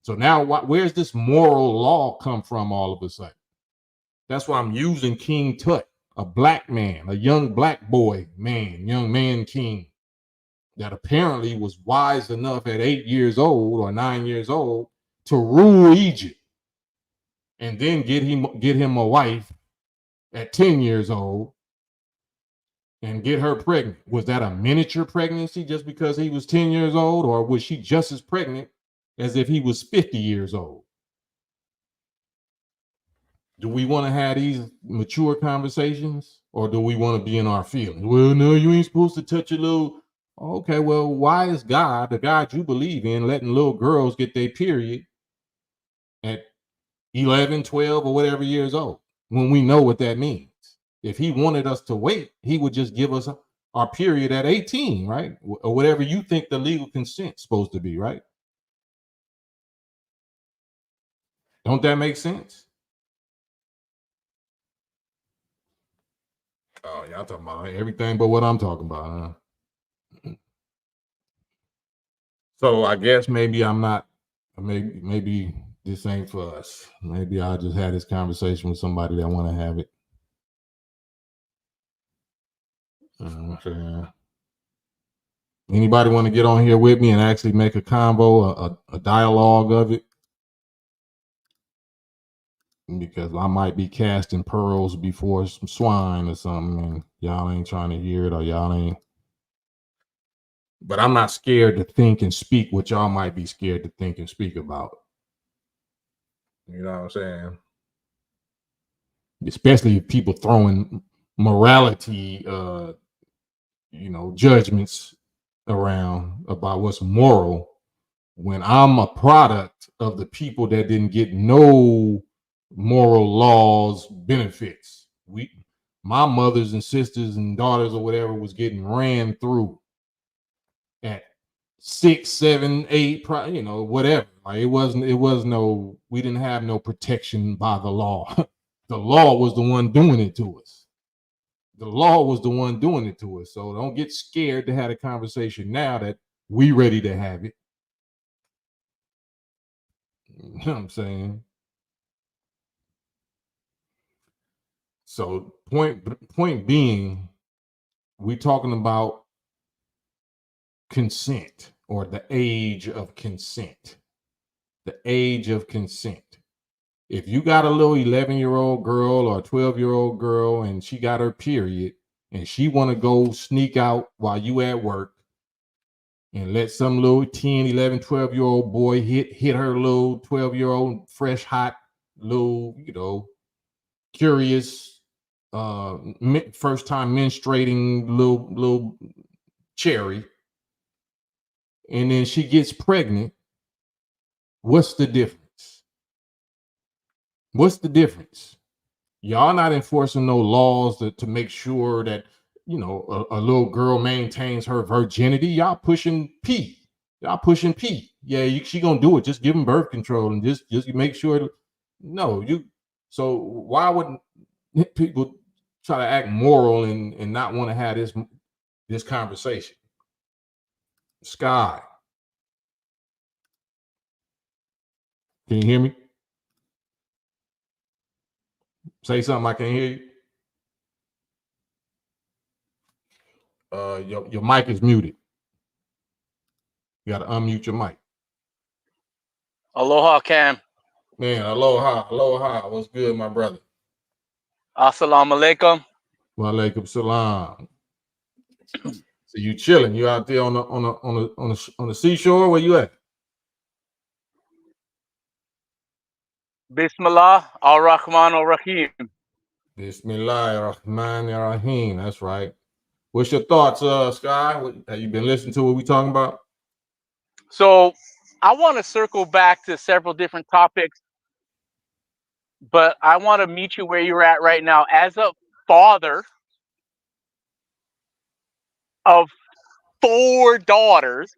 So now where's this moral law come from all of a sudden? That's why I'm using King Tut, a black man, a young black boy man, young man king, that apparently was wise enough at 8 years old or 9 years old to rule Egypt, and then get him a wife at 10 years old and get her pregnant. Was that a miniature pregnancy just because he was 10 years old, or was she just as pregnant as if he was 50 years old? Do we want to have these mature conversations, or do we want to be in our feelings? Well, no, you ain't supposed to touch a little. Okay, well, why is God, the God you believe in, letting little girls get their period at 11, 12, or whatever years old, when we know what that means? If he wanted us to wait, he would just give us our period at 18, right? Or whatever you think the legal consent's supposed to be, right? Don't that make sense? Oh, y'all talking about everything but what I'm talking about, huh? So I guess maybe I'm not, maybe this ain't for us. Maybe I'll just have this conversation with somebody that want to have it. You know what I'm saying? Anybody want to get on here with me and actually make a convo, a dialogue of it? Because I might be casting pearls before some swine or something, and y'all ain't trying to hear it, or y'all ain't. But I'm not scared to think and speak what y'all might be scared to think and speak about. You know what I'm saying? Especially if people throwing morality, judgments around about what's moral, when I'm a product of the people that didn't get no moral laws benefits. My mothers and sisters and daughters or whatever was getting ran through at 6, 7, 8, whatever. Like it was no, we didn't have no protection by the law. The law was the one doing it to us. The law was the one doing it to us. So don't get scared to have a conversation now that we ready to have it. You know what I'm saying? So point being, we talking about consent, or the age of consent. The age of consent. If you got a little 11-year-old girl or a 12-year-old girl and she got her period and she want to go sneak out while you at work and let some little 10, 11, 12-year-old boy hit her little 12-year-old fresh hot little, curious first time menstruating little cherry, and then she gets pregnant, what's the difference? What's the difference? Y'all not enforcing no laws to make sure that a little girl maintains her virginity. Y'all pushing P. Yeah, she gonna do it. Just give them birth control and just make sure. No, you. So why would people try to act moral and not want to have this conversation? Sky, can you hear me? Say something. I can't hear you. Your mic is muted. You got to unmute your mic. Aloha, Cam. Man, aloha. What's good, my brother? Assalamu alaikum. Wa alaikum salam. So you chilling? You out there on the seashore? Where you at? Bismillah ar-Rahman ar-Rahim. Bismillah ar-Rahman ar-Rahim. That's right. What's your thoughts, Sky? Have you been listening to what we talking about? So I want to circle back to several different topics, but I want to meet you where you're at right now. As a father of 4 daughters,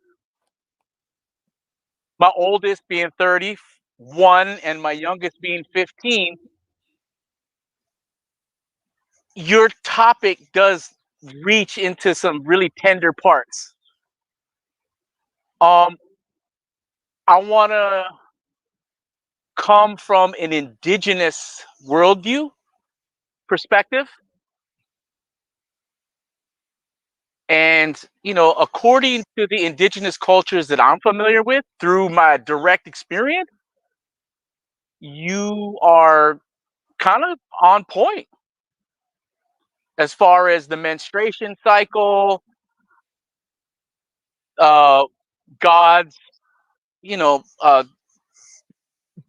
my oldest being 31 and my youngest being 15, your topic does reach into some really tender parts. I want to come from an indigenous worldview perspective. And, according to the indigenous cultures that I'm familiar with through my direct experience, you are kind of on point as far as the menstruation cycle, God's,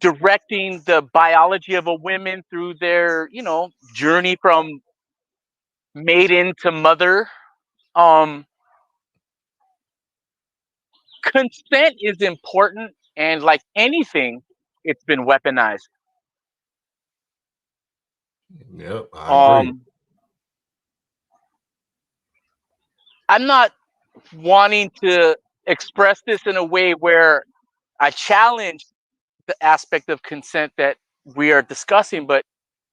directing the biology of a woman through their, journey from maiden to mother. Consent is important, and like anything, it's been weaponized. Yep, I agree. I'm not wanting to express this in a way where I challenge the aspect of consent that we are discussing, but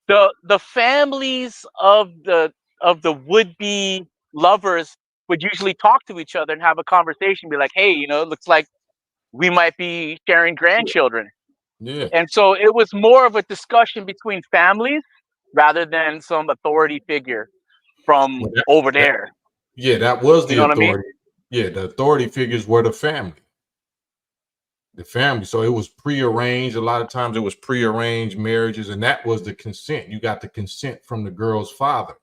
the families of the would-be lovers would usually talk to each other and have a conversation, be like, hey, you know, it looks like we might be sharing grandchildren. Yeah. And so it was more of a discussion between families rather than some authority figure from Well, over there. yeah, that was You the know what I mean? authority. Yeah, the authority figures were the family. The family. So it was prearranged. A lot of times it was prearranged marriages, and that was the consent. You got the consent from the girl's father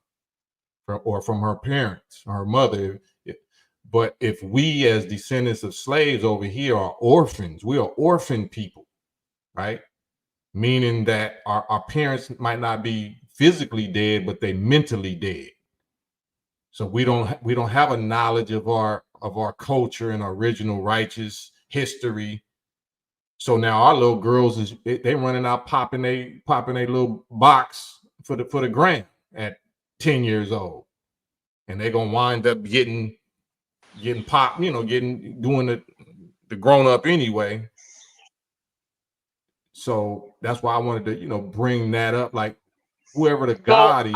or from her parents, her mother. But if we, as descendants of slaves over here, are orphans, we are orphan people, right? Meaning that our parents might not be physically dead, but they mentally dead. So we don't have a knowledge of our culture and original righteous history. So now our little girls they running out popping a little box for the gram at 10 years old, and they're gonna wind up getting popped, doing the grown up anyway. So that's why I wanted to bring that up. Like whoever the So God is,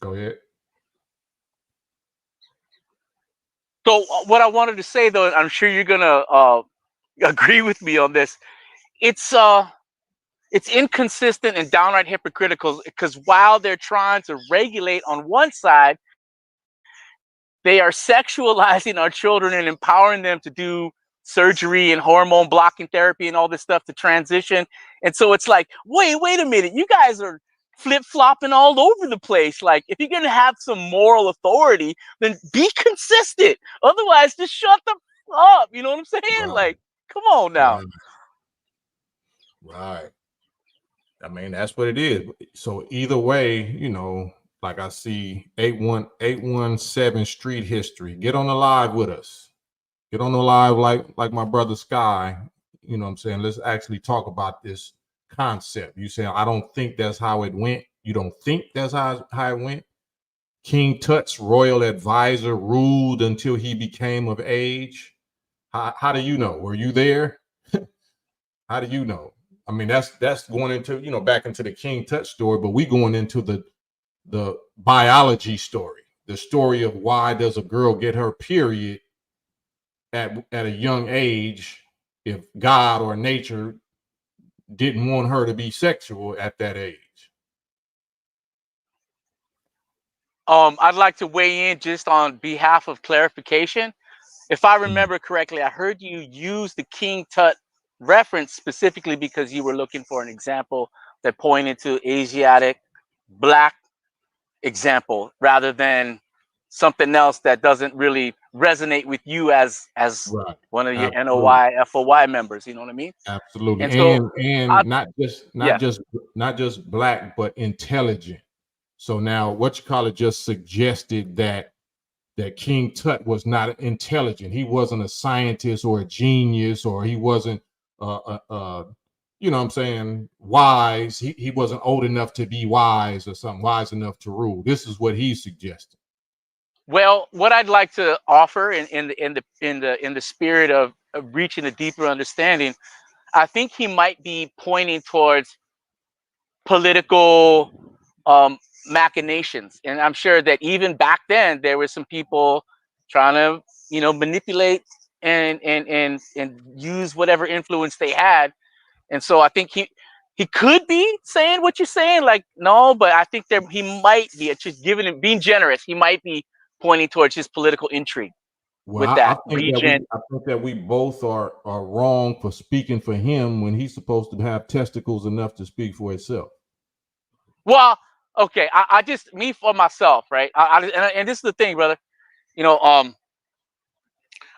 go ahead. So what I wanted to say, though, and I'm sure you're gonna agree with me on this. It's inconsistent and downright hypocritical, because while they're trying to regulate on one side, they are sexualizing our children and empowering them to do surgery and hormone blocking therapy and all this stuff to transition. And so it's like, wait a minute, you guys are flip-flopping all over the place. Like, if you're gonna have some moral authority, then be consistent. Otherwise, just shut the up. You know what I'm saying? Right. Like, come on now. Right. I mean, that's what it is. So either way, like I see 817 Street History. Get on the live with us. Get on the live like my brother Sky. You know what I'm saying? Let's actually talk about this concept. You say, I don't think that's how it went. You don't think that's how it went? King Tut's royal advisor ruled until he became of age. How do you know? Were you there? How do you know? I mean, that's going into, back into the King Tut story, but we going into the biology story, the story of why does a girl get her period at a young age if God or nature didn't want her to be sexual at that age. I'd like to weigh in just on behalf of clarification. If I remember correctly, I heard you use the King Tut reference specifically because you were looking for an example that pointed to Asiatic Black example rather than something else that doesn't really resonate with you as Right. one of your Absolutely. NOI, FOI members. You know what I mean? Absolutely. And so, and not just Black, but intelligent. So now what you call it just suggested that King Tut was not intelligent. He wasn't a scientist or a genius, or he wasn't you know what I'm saying, wise. He wasn't old enough to be wise or something, wise enough to rule. This is what he's suggesting. well, what I'd like to offer in the spirit of reaching a deeper understanding, I think he might be pointing towards political machinations, and I'm sure that even back then there were some people trying to, manipulate and use whatever influence they had. And so I think he could be saying what you're saying, like, no, but I think he might be, just giving him, being generous, he might be pointing towards his political intrigue with that region. I think that we both are wrong for speaking for him when he's supposed to have testicles enough to speak for himself. Well, okay, I just, me for myself, right? And this is the thing, brother.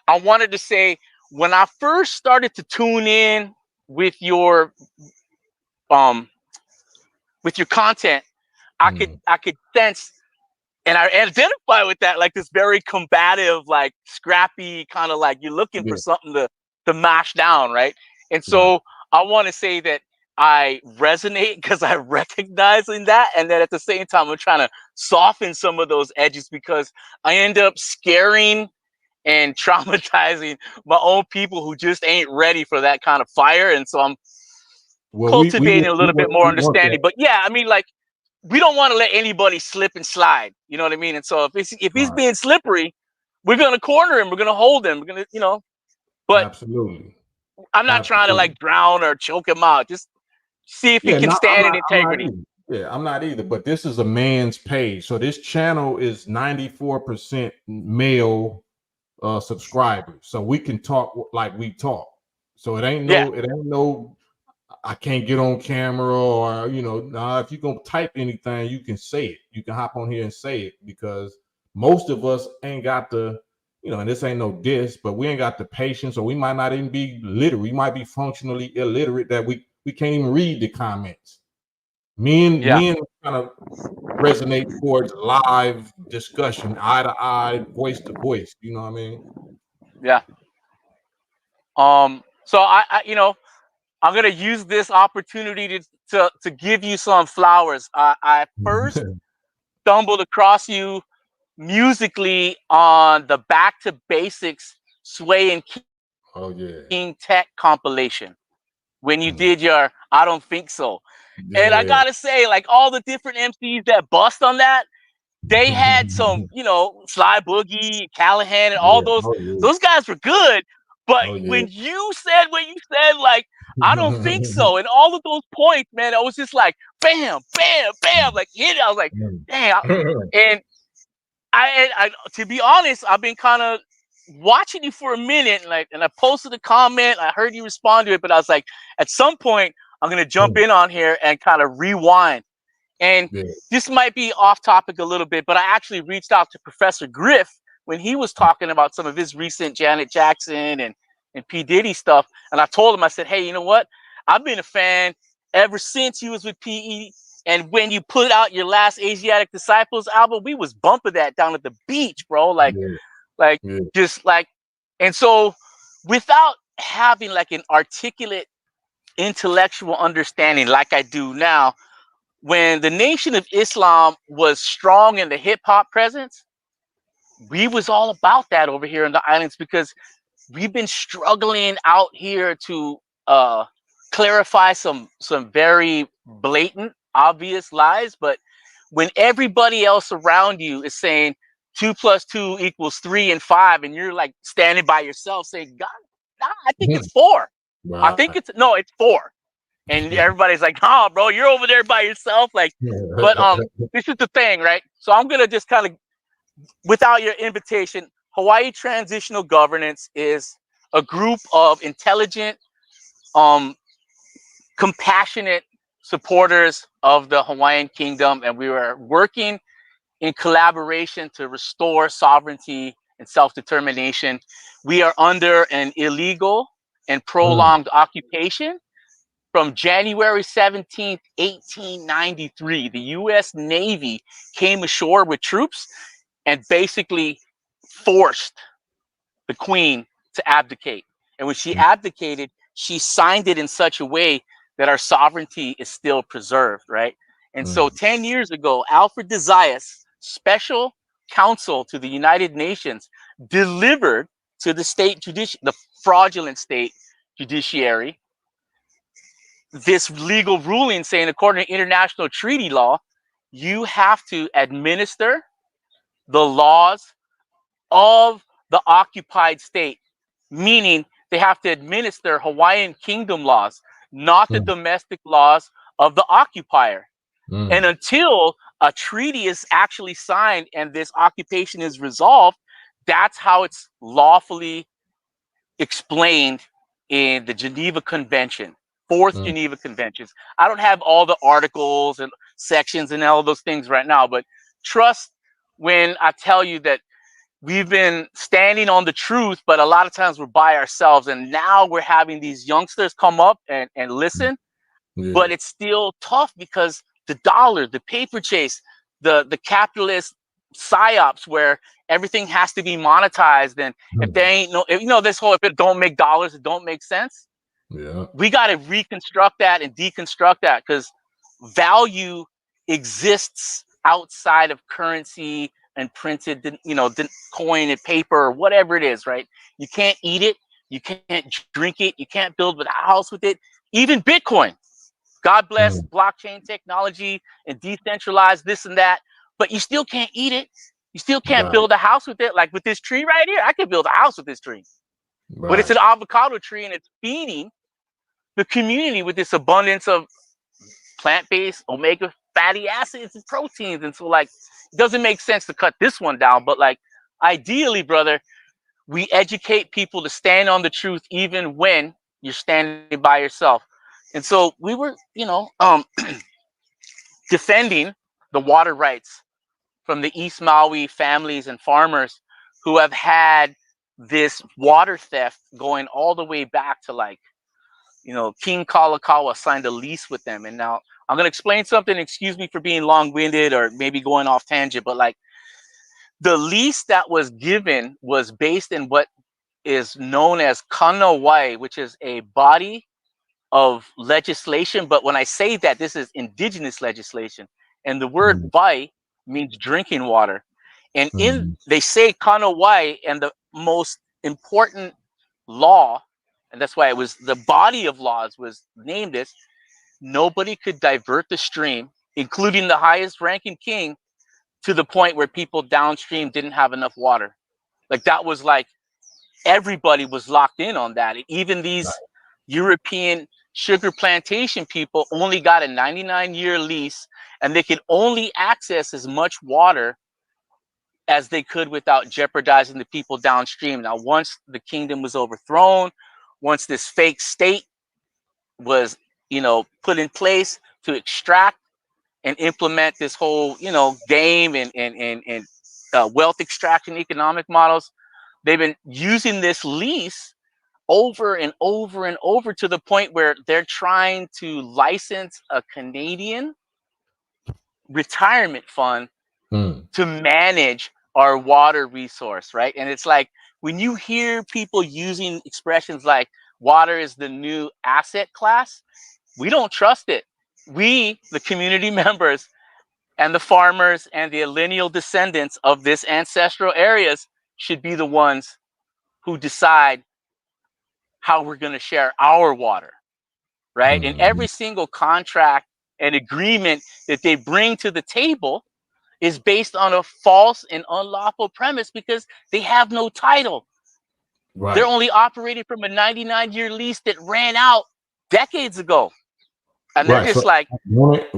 I wanted to say, when I first started to tune in with your content, I could sense, and I identify with that, like this very combative, like scrappy kind of, like you're looking for something to mash down, right? And so I want to say that I resonate because I recognize in that, and then at the same time I'm trying to soften some of those edges because I end up scaring and traumatizing my own people who just ain't ready for that kind of fire. And so I'm cultivating a little bit more understanding. But yeah, I mean, like, we don't want to let anybody slip and slide. You know what I mean? And so if he's being slippery, we're gonna corner him. We're gonna hold him. We're gonna, you know. But absolutely, I'm not trying to like drown or choke him out. Just see if he can stand in integrity. I'm not either. But this is a man's page, so this channel is 94% male subscribers, so we can talk like we talk. So it ain't no I can't get on camera, or if you're gonna type anything, you can say it. You can hop on here and say it, because most of us ain't got the, and this ain't no diss, but we ain't got the patience, or we might not even be literate. We might be functionally illiterate that we can't even read the comments. Men kind of resonate towards live discussion, eye to eye, voice to voice. You know what I mean? Yeah. So I I'm gonna use this opportunity to give you some flowers. I first stumbled across you musically on the Back to Basics Sway and King Tech compilation when you did your I Don't Think So. And I gotta say, like, all the different MCs that bust on that, they had some, Sly Boogie, Callahan, and all those guys were good. But when you said like, I don't think so, and all of those points, man, I was just like, bam, bam, bam, like hit it. I was like, damn. And I to be honest, I've been kind of watching you for a minute, and I posted a comment. I heard you respond to it, but I was like, at some point, I'm gonna jump in on here and kind of rewind. And this might be off topic a little bit, but I actually reached out to Professor Griff when he was talking about some of his recent Janet Jackson and P. Diddy stuff. And I told him, I said, hey, you know what? I've been a fan ever since you was with PE. And when you put out your last Asiatic Disciples album, we was bumping that down at the beach, bro. Just like, and so without having like an articulate intellectual understanding like I do now, when the Nation of Islam was strong in the hip hop presence, we was all about that over here in the islands, because we've been struggling out here to clarify some very blatant, obvious lies. But when everybody else around you is saying 2 + 2 = 3 and 5, and you're like standing by yourself saying, God, nah, I think it's 4. I think it's 4. And everybody's like, oh, bro, you're over there by yourself. Like, but this is the thing, right? So I'm going to just kind of, without your invitation, Hawaii Transitional Governance is a group of intelligent, compassionate supporters of the Hawaiian Kingdom. And we were working in collaboration to restore sovereignty and self-determination. We are under an illegal and prolonged occupation. From January 17th, 1893, the U.S. Navy came ashore with troops and basically forced the Queen to abdicate. And when she abdicated, she signed it in such a way that our sovereignty is still preserved, right? And so 10 years ago, Alfred de Zayas, special counsel to the United Nations, delivered to the the fraudulent state judiciary, this legal ruling saying, according to international treaty law, you have to administer the laws of the occupied state, meaning they have to administer Hawaiian Kingdom laws, not the domestic laws of the occupier. And until a treaty is actually signed and this occupation is resolved, that's how it's lawfully explained in the Geneva Convention. Fourth Geneva Conventions. I don't have all the articles and sections and all those things right now, but trust when I tell you that we've been standing on the truth, but a lot of times we're by ourselves. And now we're having these youngsters come up and listen, but it's still tough because the dollar, the paper chase, the capitalist psyops where everything has to be monetized. And if there ain't this whole, if it don't make dollars, it don't make sense. We got to reconstruct that and deconstruct that, because value exists outside of currency, and printed, coin and paper or whatever it is, right? You can't eat it. You can't drink it. You can't build a house with it. Even Bitcoin. God bless blockchain technology and decentralized this and that, but you still can't eat it. You still can't build a house with it. Like with this tree right here, I could build a house with this tree. But it's an avocado tree, and it's feeding the community with this abundance of plant-based omega fatty acids and proteins. And so, like, it doesn't make sense to cut this one down. But like, ideally, brother, we educate people to stand on the truth even when you're standing by yourself. And so we were, defending the water rights from the East Maui families and farmers who have had this water theft going all the way back to, like, King Kalakaua signed a lease with them. And now I'm going to explain something. Excuse me for being long-winded or maybe going off tangent, but like, the lease that was given was based in what is known as Kanawai, which is a body of legislation. But when I say that, this is indigenous legislation. And the word wai means drinking water. And they say Kanawai, and the most important law, and that's why it was the body of laws was named this, nobody could divert the stream, including the highest ranking king, to the point where people downstream didn't have enough water. Like, that was like, everybody was locked in on that. Even these European sugar plantation people only got a 99-year lease, and they could only access as much water as they could without jeopardizing the people downstream. Now, once the kingdom was overthrown, once this fake state was, put in place to extract and implement this whole, game and wealth extraction economic models, they've been using this lease over and over and over to the point where they're trying to license a Canadian retirement fund to manage our water resource, right? And it's like, when you hear people using expressions like water is the new asset class, we don't trust it. We, the community members and the farmers and the lineal descendants of this ancestral areas, should be the ones who decide how we're going to share our water, right? And every single contract and agreement that they bring to the table is based on a false and unlawful premise, because they have no title. They're only operating from a 99-year lease that ran out decades ago. And they're just like, don't it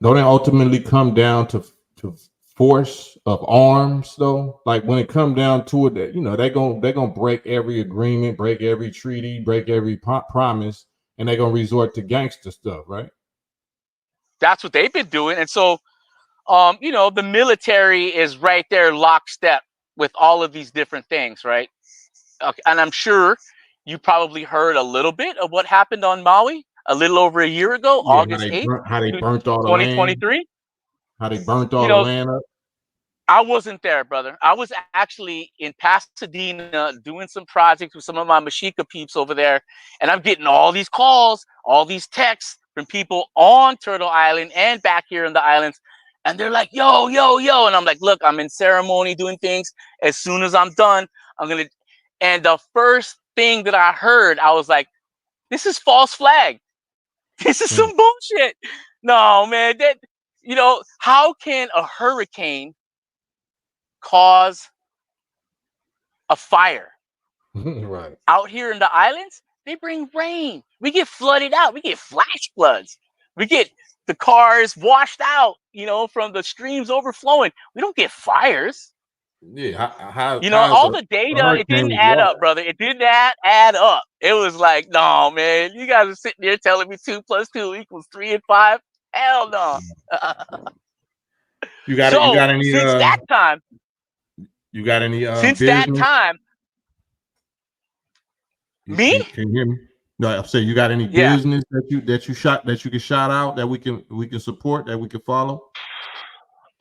ultimately come down to force of arms though? Like, when it come down to it, that they're gonna break every agreement, break every treaty, break every promise, and they're gonna resort to gangster stuff, right? That's what they've been doing. And so the military is right there lockstep with all of these different things, right? Okay, and I'm sure you probably heard a little bit of what happened on Maui a little over a year ago, August 8th, how they burnt all the 2023. land. How they burnt all the land up. I wasn't there, brother. I was actually in Pasadena doing some projects with some of my Mexica peeps over there, and I'm getting all these calls, all these texts from people on Turtle Island and back here in the islands. And they're like, yo, yo, yo. And I'm like, look, I'm in ceremony doing things. As soon as I'm done, I'm going to. And the first thing that I heard, I was like, this is false flag. This is some bullshit. No, man. How can a hurricane cause a fire? Right. Out here in the islands, they bring rain. We get flooded out. We get flash floods. We get the cars washed out, from the streams overflowing. We don't get fires. Yeah, all the data, it didn't add up, brother. It didn't add up. It was like, no, man, you guys are sitting there telling me 2 + 2 = 3 and 5. Hell no. You got any since that time? You got any since business? that time? Me? Can you hear me? No, I'm saying, you got any business that you can shout out, that we can support, that we can follow?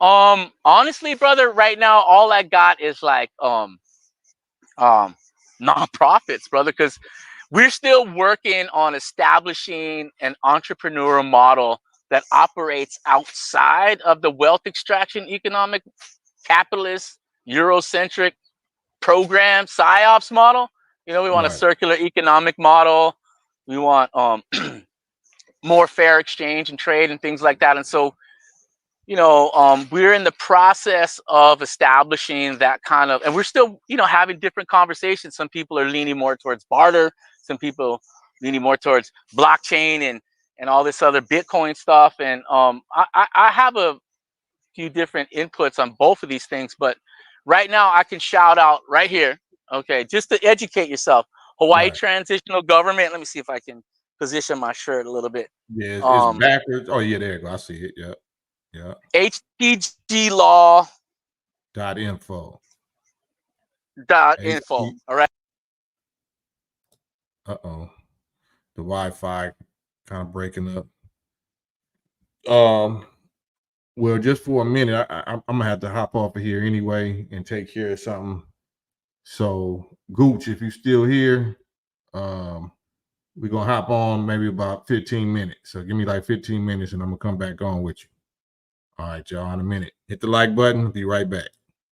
Honestly, brother, right now all I got is like nonprofits, brother, because we're still working on establishing an entrepreneurial model that operates outside of the wealth extraction economic capitalist Eurocentric program PSYOPs model. You know, we want a circular economic model. We want more fair exchange and trade and things like that. And so, you know, we're in the process of establishing that kind of, and we're still, you know, having different conversations. Some people are leaning more towards barter. Some people leaning more towards blockchain and all this other Bitcoin stuff. And I have a few different inputs on both of these things, but right now I can shout out right here. Okay, just to educate yourself, Hawaii Transitional Government. Let me see if I can position my shirt a little bit. Yeah, it's backwards. Oh yeah, there you go. I see it. Yeah. Yeah. HPG law .info. .info. All right. The Wi-Fi kind of breaking up. Well, just for a minute, I'm gonna have to hop off of here anyway and take care of something. So, Gooch, if you're still here, we're gonna hop on maybe about 15 minutes. So give me like 15 minutes and I'm gonna come back on with you. All right, y'all, in a minute. Hit the like button. Be right back.